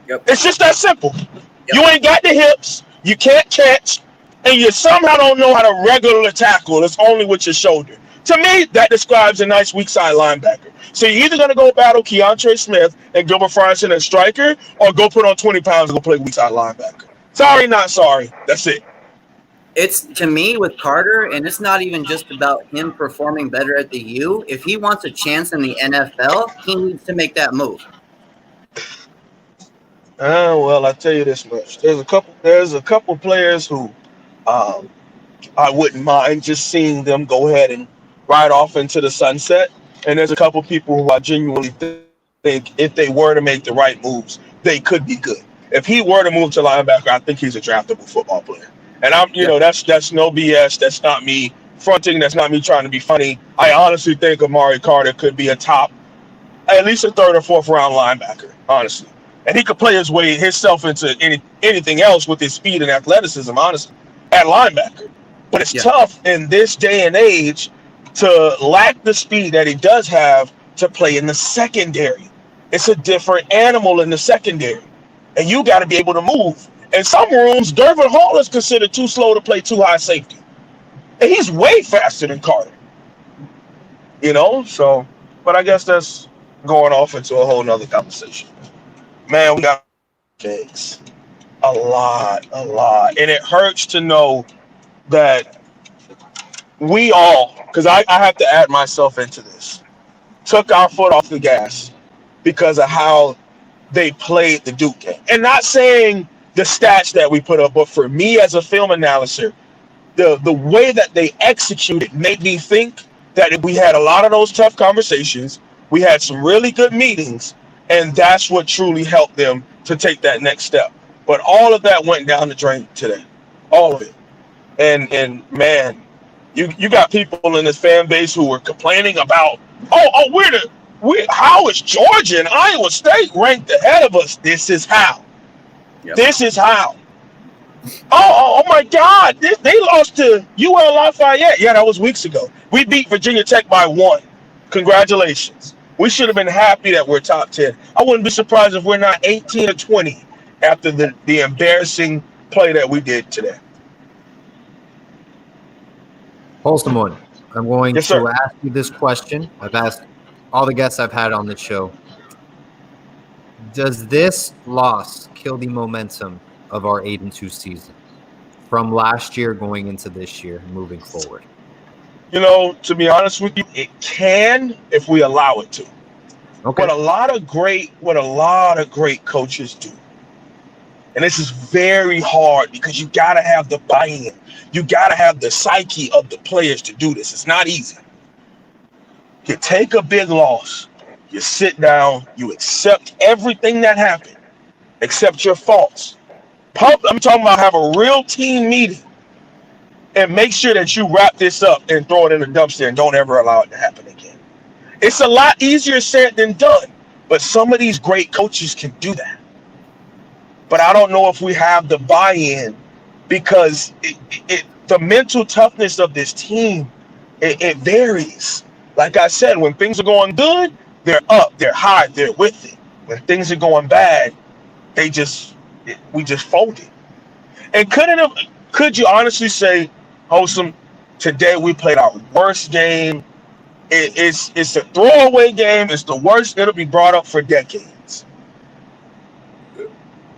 S4: Yep.
S5: It's just that simple.
S4: Yep.
S5: You ain't got the hips, you can't catch, and you somehow don't know how to regularly tackle. It's only with your shoulder. To me, that describes a nice weak side linebacker. So you're either going to go battle Keontre Smith and Gilbert Frierson and striker, or go put on 20 pounds and go play weak side linebacker. Sorry, not sorry. That's it.
S4: It's, to me, with Carter, and it's not even just about him performing better at the U. If he wants a chance in the NFL, he needs to make that move.
S5: Well, I tell you this much: there's a couple players who I wouldn't mind just seeing them go ahead and ride off into the sunset, and there's a couple people who I genuinely think if they were to make the right moves, they could be good. If he were to move to linebacker, I think he's a draftable football player. And that's no BS. That's not me fronting. That's not me trying to be funny. I honestly think Amari Carter could be at least a third or fourth round linebacker, honestly. And he could play himself into anything else with his speed and athleticism, honestly, at linebacker. But it's tough in this day and age to lack the speed that he does have to play in the secondary. It's a different animal in the secondary. And you got to be able to move. In some rooms, Dervin Hall is considered too slow to play too high safety. And he's way faster than Carter. So, but I guess that's going off into a whole nother conversation. Man, we got things. A lot. And it hurts to know that we all, because I have to add myself into this, took our foot off the gas because of how they played the Duke game. And not saying the stats that we put up, but for me as a film analyst, the way that they executed made me think that if we had a lot of those tough conversations, we had some really good meetings, and that's what truly helped them to take that next step. But all of that went down the drain today. All of it. And man, you got people in this fan base who were complaining about, how is Georgia and Iowa State ranked ahead of us? This is how. Yep. This is how. Oh my God! They lost to UL Lafayette. Yeah, that was weeks ago. We beat Virginia Tech by 1. Congratulations. We should have been happy that we're top 10. I wouldn't be surprised if we're not 18 or 20 after the embarrassing play that we did today.
S1: Wholesome one. I'm going
S5: Yes,
S1: to
S5: sir.
S1: ask you this question. I've asked all the guests I've had on the show. Does this loss kill the momentum of our 8-2 season from last year going into this year, moving forward?
S5: To be honest with you, it can if we allow it to.
S1: Okay.
S5: What a lot of great coaches do, and this is very hard because you got to have the buy-in. You got to have the psyche of the players to do this. It's not easy. You take a big loss, you sit down, you accept everything that happened, accept your faults. I'm talking about have a real team meeting and make sure that you wrap this up and throw it in the dumpster and don't ever allow it to happen again. It's a lot easier said than done, but some of these great coaches can do that. But I don't know if we have the buy-in because the mental toughness of this team, it varies. Like I said, when things are going good, they're up, they're high, they're with it. When things are going bad, we just folded. And could you honestly say, Wholesome, today we played our worst game? It's a throwaway game. It's the worst. It'll be brought up for decades.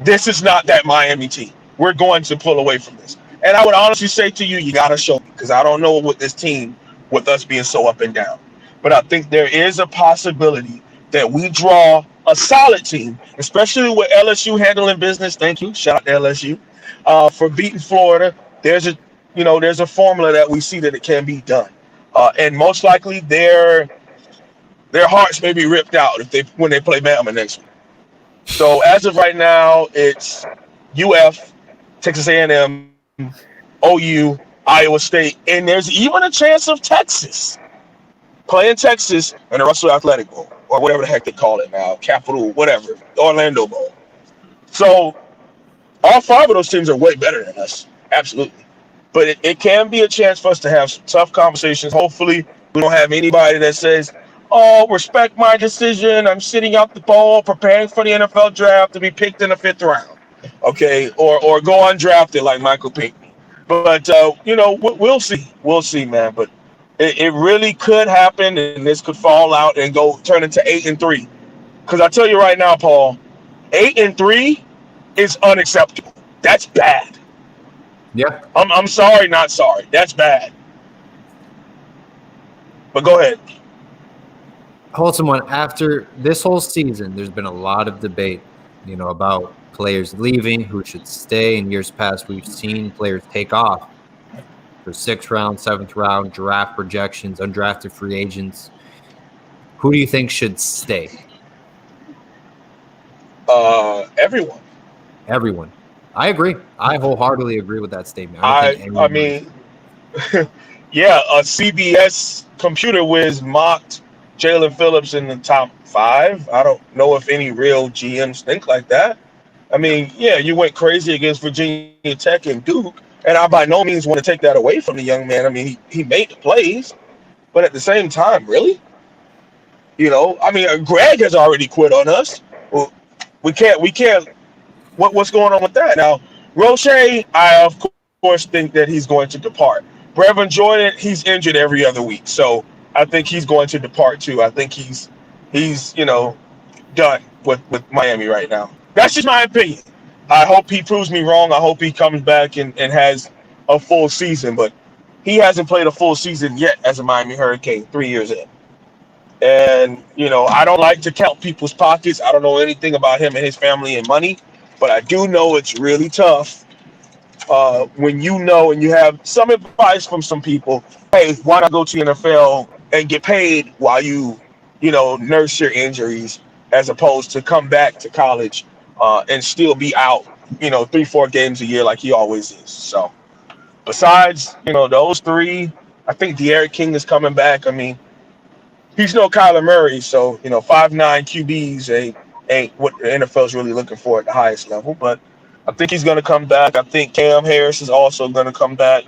S5: This is not that Miami team. We're going to pull away from this. And I would honestly say to you, you got to show me because I don't know what this team, with us being so up and down. But I think there is a possibility that we draw a solid team, especially with LSU handling business. Thank you. Shout out to LSU for beating Florida. There's a formula that we see that it can be done. And most likely their hearts may be ripped out when they play Bama next week. So as of right now, it's UF, Texas A&M, OU, Iowa State, and there's even a chance of Texas playing Texas in the Russell Athletic Bowl or whatever the heck they call it now, Capital, whatever, Orlando Bowl. So all 5 of those teams are way better than us, absolutely. But it can be a chance for us to have some tough conversations. Hopefully, we don't have anybody that says, "Oh, respect my decision. I'm sitting out the ball, preparing for the NFL draft to be picked in the 5th round." Okay, or go undrafted like Michael Pinkney. But we'll see. We'll see, man. But it really could happen, and this could fall out and go turn into 8-3. Because I tell you right now, Paul, 8-3 is unacceptable. That's bad.
S1: Yeah.
S5: I'm sorry, not sorry. That's bad. But go ahead.
S1: Wholesome one. After this whole season, there's been a lot of debate, about players leaving, who should stay. In years past, we've seen players take off for 6th round, 7th round, draft projections, undrafted free agents. Who do you think should stay?
S5: Everyone.
S1: Everyone. I agree. I wholeheartedly agree with that statement. I don't think
S5: I
S1: anyone.
S5: mean, yeah, a CBS computer whiz mocked Jalen Phillips in the top 5. I don't know if any real GMs think like that. I mean, yeah, you went crazy against Virginia Tech and Duke, and I by no means want to take that away from the young man. I mean, he made the plays, but at the same time, really, I mean, Greg has already quit on us. Well, we can't. What's going on with that now? Roche, I of course think that he's going to depart. Brevin Jordan, he's injured every other week, so I think he's going to depart too. I think he's done with Miami right now. That's just my opinion. I hope he proves me wrong. I hope he comes back and has a full season, but he hasn't played a full season yet as a Miami Hurricane 3 years in. And, I don't like to count people's pockets. I don't know anything about him and his family and money, but I do know it's really tough when and you have some advice from some people. Hey, why not go to the NFL and get paid while you nurse your injuries, as opposed to come back to college and still be out, 3-4 games a year like he always is. So besides, those 3, I think De'Aaron King is coming back. I mean, he's no Kyler Murray, so 5'9" QBs ain't what the NFL is really looking for at the highest level. But I think he's going to come back. I think Cam Harris is also going to come back.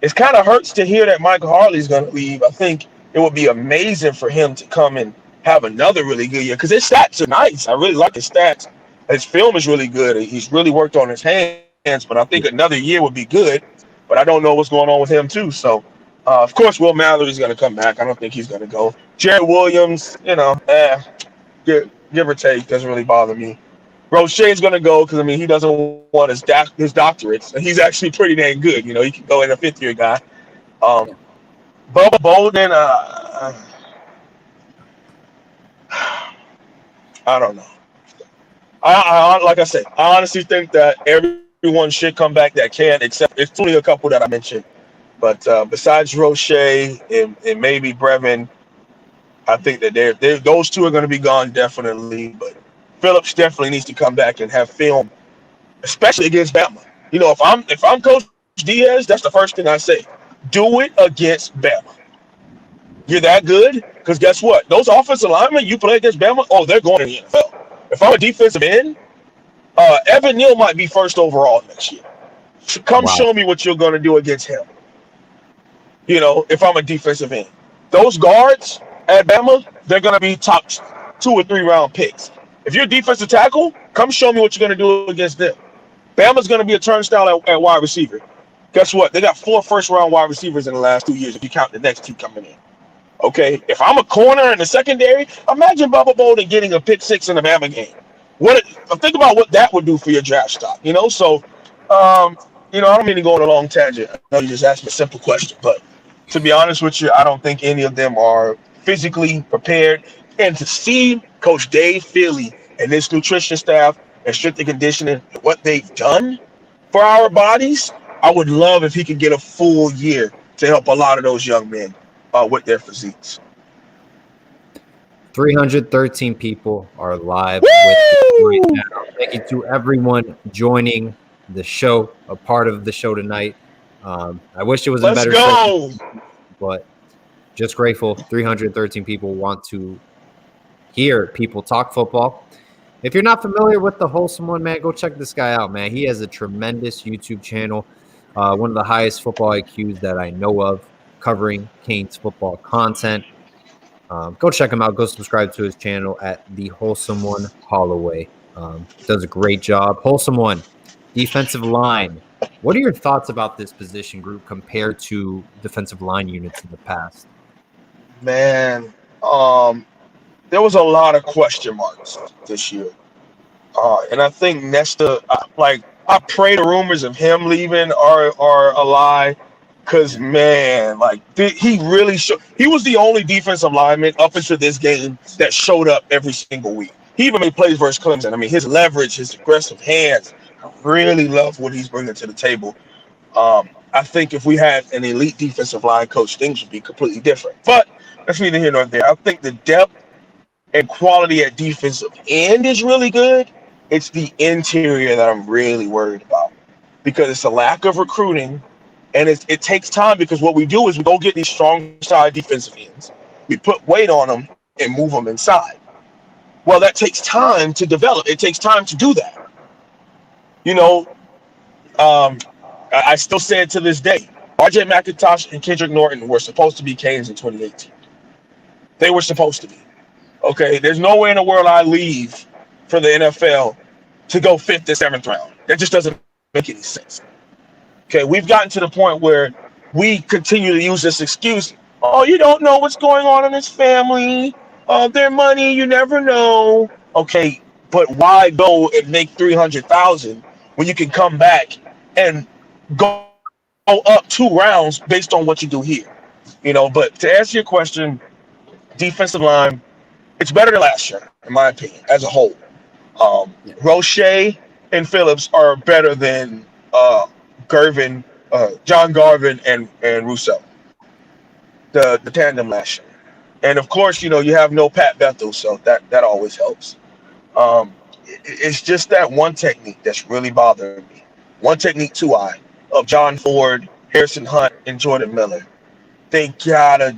S5: It kind of hurts to hear that Michael Harley's going to leave. I think it would be amazing for him to come and have another really good year because his stats are nice. I really like his stats. His film is really good. He's really worked on his hands, but I think another year would be good. But I don't know what's going on with him too. So, of course, Will Mallory's going to come back. I don't think he's going to go. Jared Williams, give or take, doesn't really bother me. Roche's going to go because, he doesn't want his doctorates. And he's actually pretty dang good. He can go in a 5th-year guy. Bubba Bolden, I don't know. I like I said, I honestly think that everyone should come back that can, except it's only a couple that I mentioned. But besides Roche and maybe Brevin, I think that those 2 are going to be gone definitely. But Phillips definitely needs to come back and have film, especially against Bama. If I'm Coach Diaz, that's the first thing I say. Do it against Bama. You're that good? Because guess what? Those offensive linemen you play against Bama, they're going to the NFL. If I'm a defensive end, Evan Neal might be 1st overall next year. Come show me what you're going to do against him. If I'm a defensive end. Those guards at Bama, they're going to be top 2 or 3 round picks. If you're a defensive tackle, come show me what you're going to do against them. Bama's going to be a turnstile at wide receiver. Guess what? They got 4 first-round wide receivers in the last 2 years if you count the next 2 coming in. Okay, if I'm a corner in the secondary, imagine Bubba Bolden getting a pick 6 in the Bama game. Think about what that would do for your draft stock. So, I don't mean to go on a long tangent. I know you just asked me a simple question, but to be honest with you, I don't think any of them are physically prepared. And to see Coach Dave Philly and this nutrition staff and strength and conditioning, what they've done for our bodies, I would love if he could get a full year to help a lot of those young men with their physiques.
S1: 313 people are live with us right now. Thank you to everyone joining the show, a part of the show tonight. I wish it was a better show, but just grateful 313 people want to hear people talk football. If you're not familiar with the Wholesome One, man, go check this guy out, man. He has a tremendous YouTube channel. one of the highest football IQs that I know of, covering Canes football content. Go check him out. Go subscribe to his channel at the Wholesome One Holloway. Does a great job. Wholesome One, defensive line. What are your thoughts about this position group compared to defensive line units in the past?
S5: Man, there was a lot of question marks this year. And I think Nesta, I pray the rumors of him leaving are a lie. Because, man, he really showed. He was the only defensive lineman up until this game that showed up every single week. He even made plays versus Clemson. I mean, his leverage, his aggressive hands, I really love what he's bringing to the table. I think if we had an elite defensive line coach, things would be completely different. But that's neither here nor there. I think the depth and quality at defensive end is really good. It's the interior that I'm really worried about because it's a lack of recruiting. And it takes time because what we do is we go get these strong side defensive ends. We put weight on them and move them inside. Well, that takes time to develop. It takes time to do that. I still say it to this day. RJ McIntosh and Kendrick Norton were supposed to be Canes in 2018. They were supposed to be. Okay, there's no way in the world I leave for the NFL to go 5th or 7th round. That just doesn't make any sense. Okay, we've gotten to the point where we continue to use this excuse. Oh, you don't know what's going on in his family. Their money, you never know. Okay, but why go and make $300,000 when you can come back and go up 2 rounds based on what you do here? But to answer your question, defensive line, it's better than last year, in my opinion, as a whole. Roche and Phillips are better than Garvin, John Garvin and Rousseau, the tandem last year. And of course, you have no Pat Bethel, so that always helps. It's just that one technique that's really bothering me. One technique, 2-eye of John Ford, Harrison Hunt, and Jordan Miller. They gotta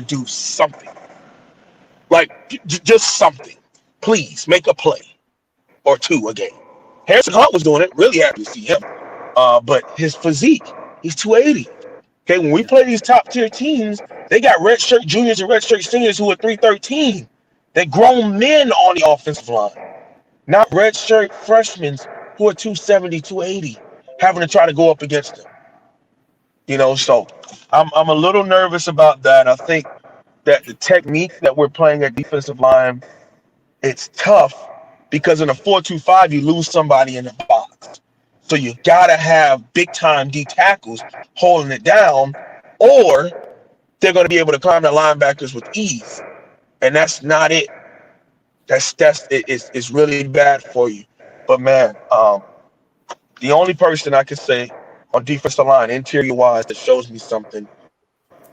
S5: do something. Just something. Please make a play or 2 a game. Harrison Hunt was doing it. Really happy to see him. But his physique, he's 280. Okay, when we play these top tier teams, they got redshirt juniors and redshirt seniors who are 313. They're grown men on the offensive line, not redshirt freshmen who are 270, 280, having to try to go up against them. So I'm a little nervous about that. I think that the technique that we're playing at defensive line, it's tough because in a 4-2-5, you lose somebody in the box. So you gotta have big time D tackles holding it down, or they're gonna be able to climb the linebackers with ease, and that's not it. It's really bad for you. But man, the only person I can say on defensive line, interior wise, that shows me something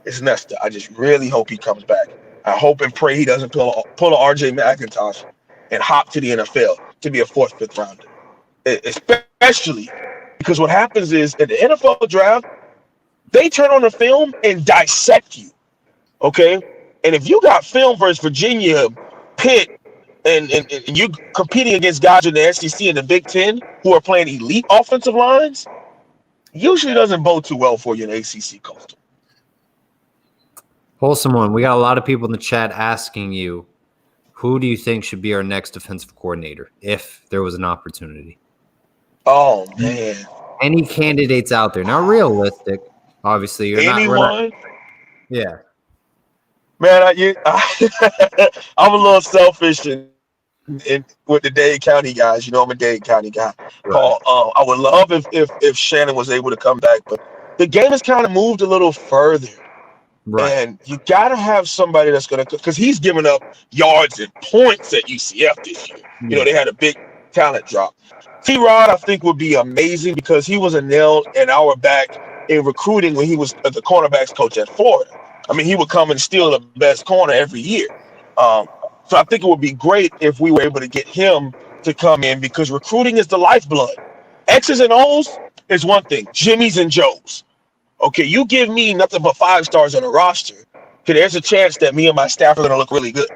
S5: is Nesta. I just really hope he comes back. I hope and pray he doesn't pull a RJ McIntosh and hop to the NFL to be a 4th, 5th rounder. Especially because what happens is in the NFL draft, they turn on the film and dissect you. Okay? And if you got film versus Virginia, Pitt, and you competing against guys in the SEC and the Big Ten who are playing elite offensive lines, usually doesn't bode too well for you in ACC Coastal.
S1: Wholesome One, we got a lot of people in the chat asking you, who do you think should be our next defensive coordinator if there was an opportunity?
S5: Oh, man.
S1: Any candidates out there? Not realistic, obviously.
S5: Anyone?
S1: Yeah.
S5: Man, I'm a little selfish with the Dade County guys. I'm a Dade County guy. Right. I would love if Shannon was able to come back, but the game has kind of moved a little further. Right. And you got to have somebody that's going to, because he's giving up yards and points at UCF this year. Yeah. They had a big talent drop. T-Rod, I think, would be amazing because he was a nail in our back in recruiting when he was the cornerbacks coach at Florida. I mean, he would come and steal the best corner every year. So I think it would be great if we were able to get him to come in because recruiting is the lifeblood. X's and O's is one thing. Jimmy's and Joe's. Okay, you give me nothing but 5 stars on a roster, okay, there's a chance that me and my staff are going to look really good.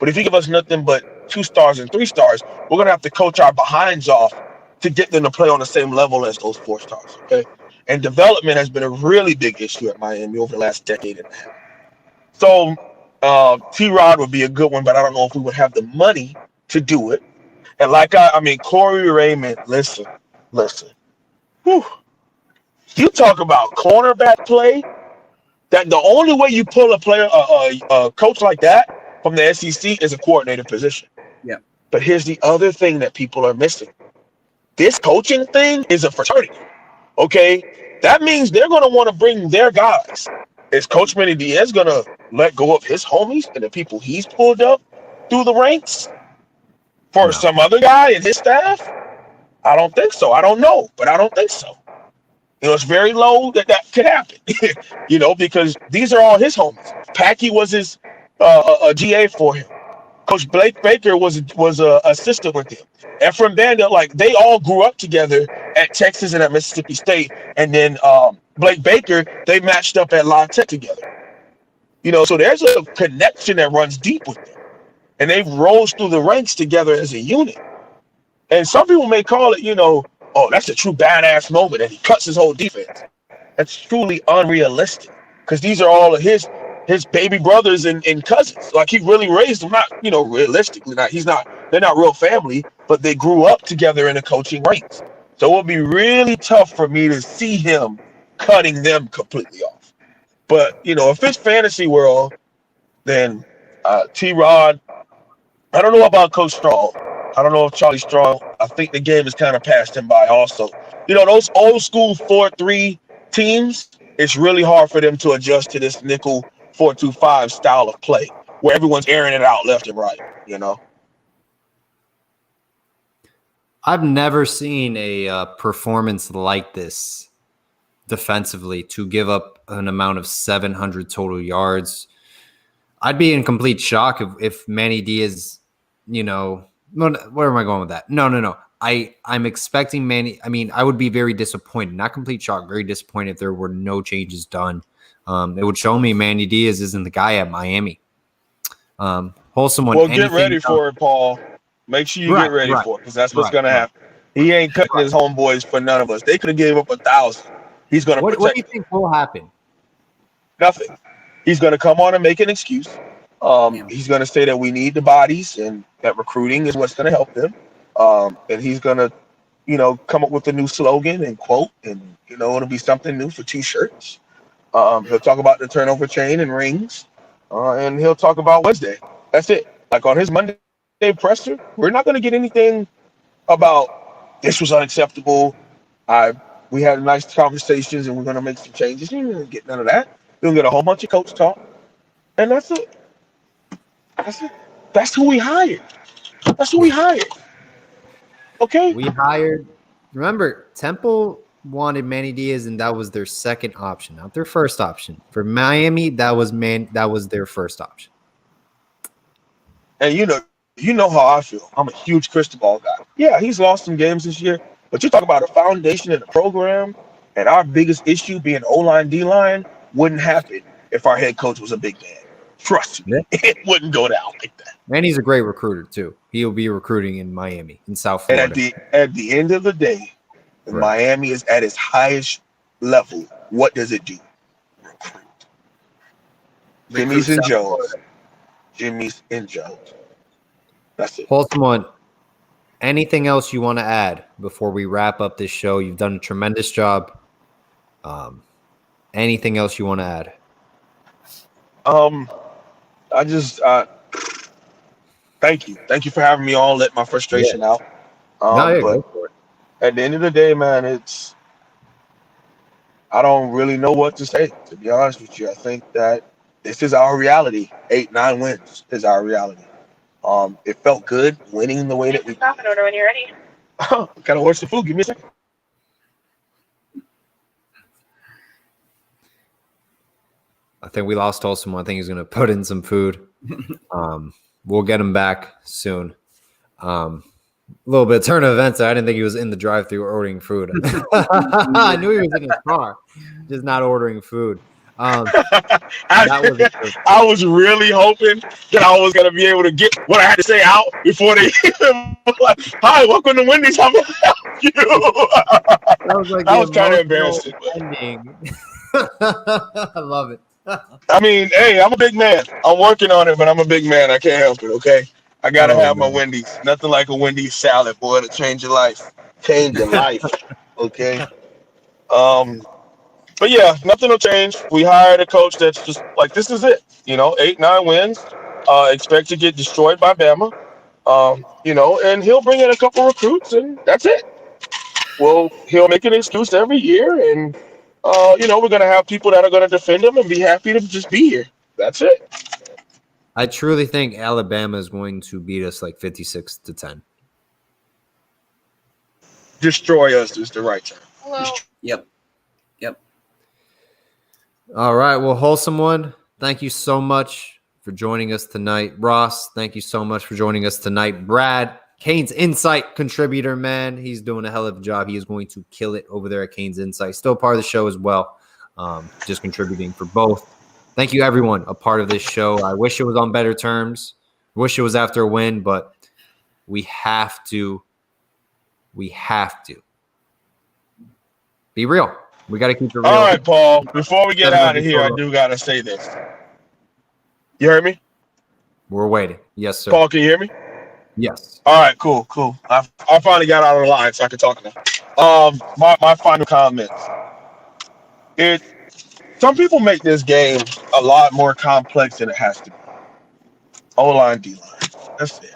S5: But if you give us nothing but 2 stars and 3 stars, we're going to have to coach our behinds off to get them to play on the same level as those 4 stars, okay? And development has been a really big issue at Miami over the last decade and a half. So T-Rod would be a good one, but I don't know if we would have the money to do it. And Corey Raymond, listen. Whew. You talk about cornerback play. That the only way you pull a coach like that from the SEC is a coordinator position.
S4: Yeah.
S5: But here's the other thing that people are missing. This coaching thing is a fraternity. Okay? That means they're going to want to bring their guys. Is Coach Manny Diaz going to let go of his homies and the people he's pulled up through the ranks for some other guy and his staff? I don't think so. I don't know, but I don't think so. It's very low that could happen, because these are all his homies. Packy was his a GA for him. Coach Blake Baker was a assistant with him. Ephraim Banda, they all grew up together at Texas and at Mississippi State. And then Blake Baker, they matched up at La Tech together. So there's a connection that runs deep with them. And they rose through the ranks together as a unit. And some people may call it, oh, that's a true badass moment, and he cuts his whole defense. That's truly unrealistic because these are all of his baby brothers and cousins. He really raised them, not, realistically, they're not real family, but they grew up together in the coaching ranks. So it would be really tough for me to see him cutting them completely off. But, if it's fantasy world, then T-Rod, I don't know about Coach Strong. I don't know if Charlie Strong, I think the game has kind of passed him by also. Those old school 4-3 teams, it's really hard for them to adjust to this nickel 4-2-5 style of play where everyone's airing it out left and right,
S1: I've never seen a performance like this defensively to give up an amount of 700 total yards. I'd be in complete shock if Manny Diaz, where am I going with that? No. I'm expecting Manny. I would be very disappointed, not complete shock, very disappointed if there were no changes done. It would show me Manny Diaz isn't the guy at Miami. Wholesome one.
S5: Well, get ready for it, Paul. Make sure you get ready for it because that's what's going to happen. He ain't cutting his homeboys for none of us. They could have gave up 1,000. He's going to protect.
S1: What do you think will happen?
S5: Nothing. He's going to come on and make an excuse. He's going to say that we need the bodies and that recruiting is what's going to help them. And he's going to, come up with a new slogan and quote, and, it'll be something new for T-shirts. He'll talk about the turnover chain and rings, and he'll talk about Wednesday. That's it. On his Monday presser, we're not going to get anything about this was unacceptable. We had nice conversations and we're going to make some changes. You're not going to get none of that. You'll get a whole bunch of coach talk, and that's it. That's who we hired. Okay.
S1: We hired. Remember, Temple wanted Manny Diaz, and that was their second option, not their first option. For Miami, that was their first option.
S5: And you know how I feel. I'm a huge Cristobal guy. Yeah, he's lost some games this year, but you talk about a foundation in the program, and our biggest issue being O-line, D-line wouldn't happen if our head coach was a big man. Trust me, it wouldn't go down like that.
S1: And he's a great recruiter too. He'll be recruiting in Miami, in South Florida.
S5: And at the end of the day, when Miami is at its highest level, what does it do? Recruit. Jimmy's and Jones. That's it.
S1: Wholesome one. Anything else you want to add before we wrap up this show? You've done a tremendous job. Anything else you want to add?
S5: I just thank you for having me on. Let my frustration out. But at the end of the day, man, I don't really know what to say, to be honest with you. I think that this is our reality. 8-9 wins is our reality. It felt good winning the way that we.
S6: Stop and order when you're ready.
S5: Gotta order some food. Give me a second.
S1: I think we lost Wholesome. I think he's going to put in some food. We'll get him back soon. A little bit of turn of events. I didn't think he was in the drive-thru ordering food. I knew he was in his car, just not ordering food.
S5: I was really hoping that I was gonna be able to get what I had to say out before they like, hi, welcome to Wendy's. you.
S1: That was like
S5: That
S1: the
S5: was kind of
S1: emotional
S5: embarrassing. But,
S1: ending. I love it.
S5: I mean, hey, I'm a big man. I'm working on it, but I'm a big man. I can't help it, okay? I got to
S1: Oh
S5: have my
S1: man.
S5: Wendy's. Nothing like a Wendy's salad, boy, to change your life. Change your life, okay? Um, but yeah, nothing will change. We hired a coach that's just like, this is it. 8, 9 wins. Expect to get destroyed by Bama. And he'll bring in a couple recruits, and that's it. Well, he'll make an excuse every year, and we're gonna have people that are gonna defend him and be happy to just be here. That's it.
S1: I truly think Alabama is going to beat us like 56-10.
S5: Destroy us is the right term.
S4: Yep.
S1: All right. Well, Wholesome One, thank you so much for joining us tonight. Ross, thank you so much for joining us tonight. Brad, Canes Insight contributor, man. He's doing a hell of a job. He is going to kill it over there at Canes Insight. Still part of the show as well, just contributing for both. Thank you, everyone, a part of this show. I wish it was on better terms. Wish it was after a win, but we have to be real. We got to keep it real.
S5: All right, Paul. Before we get out of here, I
S1: total.
S5: do gotta say this. You heard me,
S1: We're waiting. Yes, sir.
S5: Paul? Can you hear me?
S1: Yes.
S5: All right, cool. I finally got out of the line, so I can talk now. My final comments. Some people make this game a lot more complex than it has to be. O-line, D-line. That's it.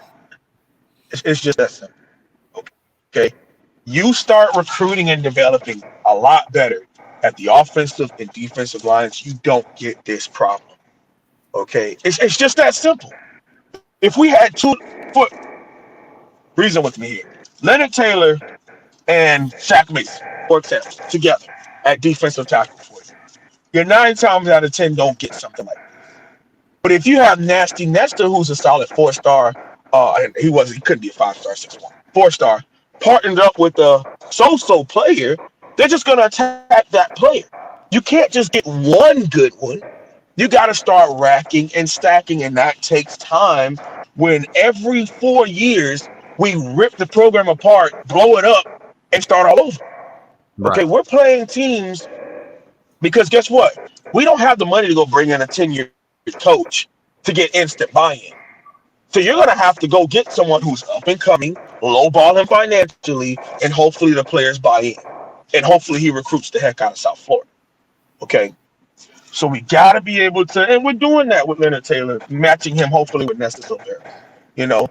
S5: It's just that simple. Okay. You start recruiting and developing a lot better at the offensive and defensive lines, you don't get this problem. Okay. It's just that simple. If we had 2 foot, reason with me here. Leonard Taylor and Shaq Mason, for example, together at defensive tackle for you. You're 9 times out of 10 don't get something like that. But if you have Nasty Nestor, who's a solid 4-star, and he couldn't be a 5-star, 6-1, 4-star, partnered up with a so-so player, they're just going to attack that player. You can't just get one good one. You got to start racking and stacking, and that takes time. When every 4 years we rip the program apart, blow it up, and start all over.
S1: Right.
S5: Okay, we're playing teams because guess what? We don't have the money to go bring in a 10-year coach to get instant buy-in. So you're going to have to go get someone who's up and coming, lowball him financially, and hopefully the players buy in. And hopefully he recruits the heck out of South Florida. Okay? So we got to be able to, and we're doing that with Leonard Taylor, matching him hopefully with Nestor Silvera.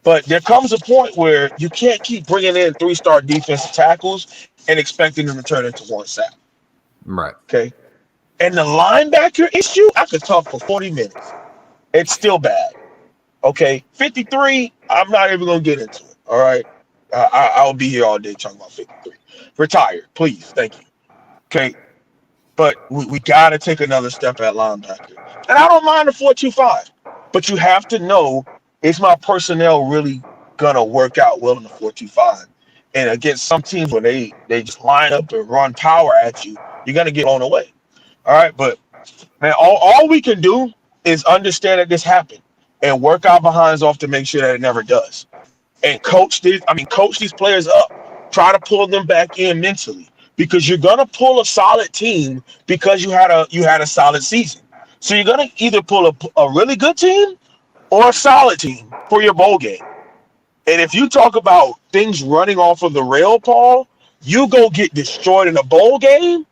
S5: But there comes a point where you can't keep bringing in 3-star defensive tackles and expecting them to turn into 1 sack.
S1: Right.
S5: Okay? And the linebacker issue, I could talk for 40 minutes. It's still bad. Okay, 53, I'm not even going to get into it, all right? I'll be here all day talking about 53. Retire, please, thank you. Okay, but we got to take another step at linebacker. And I don't mind the 4-2-5, but you have to know, is my personnel really going to work out well in the 4-2-5? And against some teams, when they just line up and run power at you, you're going to get blown away. All right, but, man, all we can do is understand that this happened and work our behinds off to make sure that it never does. And coach these players up. Try to pull them back in mentally, because you're gonna pull a solid team because you had a solid season. So you're gonna either pull a really good team or a solid team for your bowl game. And if you talk about things running off of the rail, Paul, you go get destroyed in a bowl game,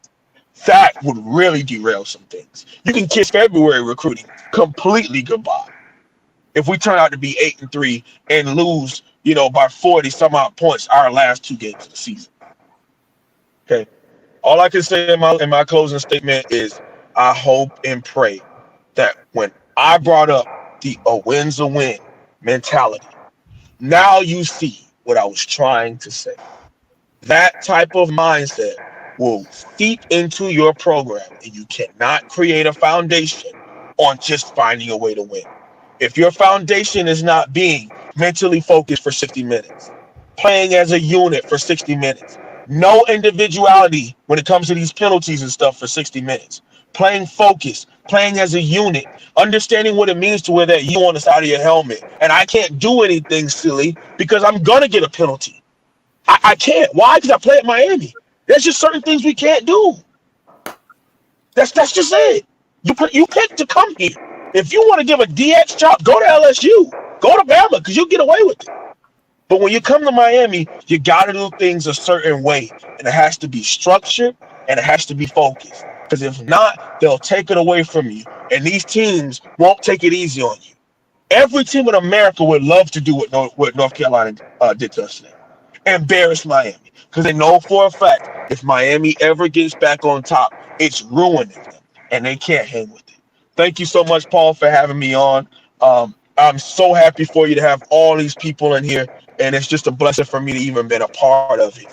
S5: that would really derail some things. You can kiss February recruiting completely goodbye if we turn out to be 8-3 and lose, by 40 some odd points our last 2 games of the season. Okay. All I can say in my closing statement is I hope and pray that when I brought up the a win's a win mentality, now you see what I was trying to say. That type of mindset will seep into your program, and you cannot create a foundation on just finding a way to win. If your foundation is not being mentally focused for 60 minutes, playing as a unit for 60 minutes, no individuality when it comes to these penalties and stuff for 60 minutes, playing focused, playing as a unit, understanding what it means to wear that U on the side of your helmet, and I can't do anything silly because I'm going to get a penalty. I can't. Why? Because I play at Miami. There's just certain things we can't do. That's just it. You picked to come here. If you want to give a DX job, go to LSU. Go to Bama because you'll get away with it. But when you come to Miami, you got to do things a certain way. And it has to be structured and it has to be focused. Because if not, they'll take it away from you. And these teams won't take it easy on you. Every team in America would love to do what North Carolina did to us today. Embarrass Miami. Because they know for a fact if Miami ever gets back on top, it's ruining them. And they can't hang with it. Thank you so much, Paul, for having me on. I'm so happy for you to have all these people in here. And it's just a blessing for me to even been a part of it.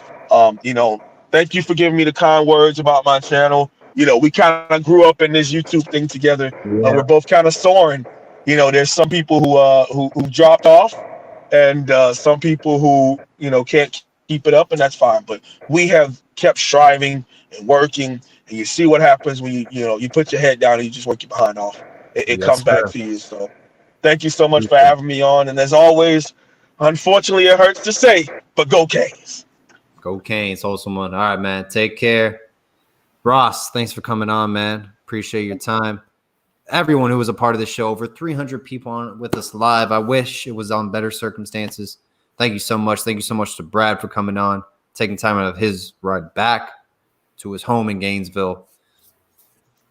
S5: Thank you for giving me the kind words about my channel. We kind of grew up in this YouTube thing together.
S1: Yeah.
S5: We're both kind of soaring. There's some people who dropped off, and some people who can't keep it up, and that's fine. But we have kept striving and working, and you see what happens when you put your head down and you just work your behind off. It
S1: Yes,
S5: comes back
S1: sir.
S5: to you. So thank you so much for having me on. And as always, unfortunately, it hurts to say, but go Canes.
S1: Go Canes, Wholesome one. All right, man. Take care. Ross, thanks for coming on, man. Appreciate your time. Everyone who was a part of the show, over 300 people on with us live. I wish it was on better circumstances. Thank you so much. Thank you so much to Brad for coming on, taking time out of his ride back to his home in Gainesville.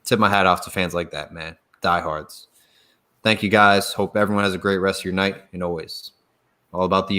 S1: Tip my hat off to fans like that, man. Diehards. Thank you, guys. Hope everyone has a great rest of your night. And always, all about the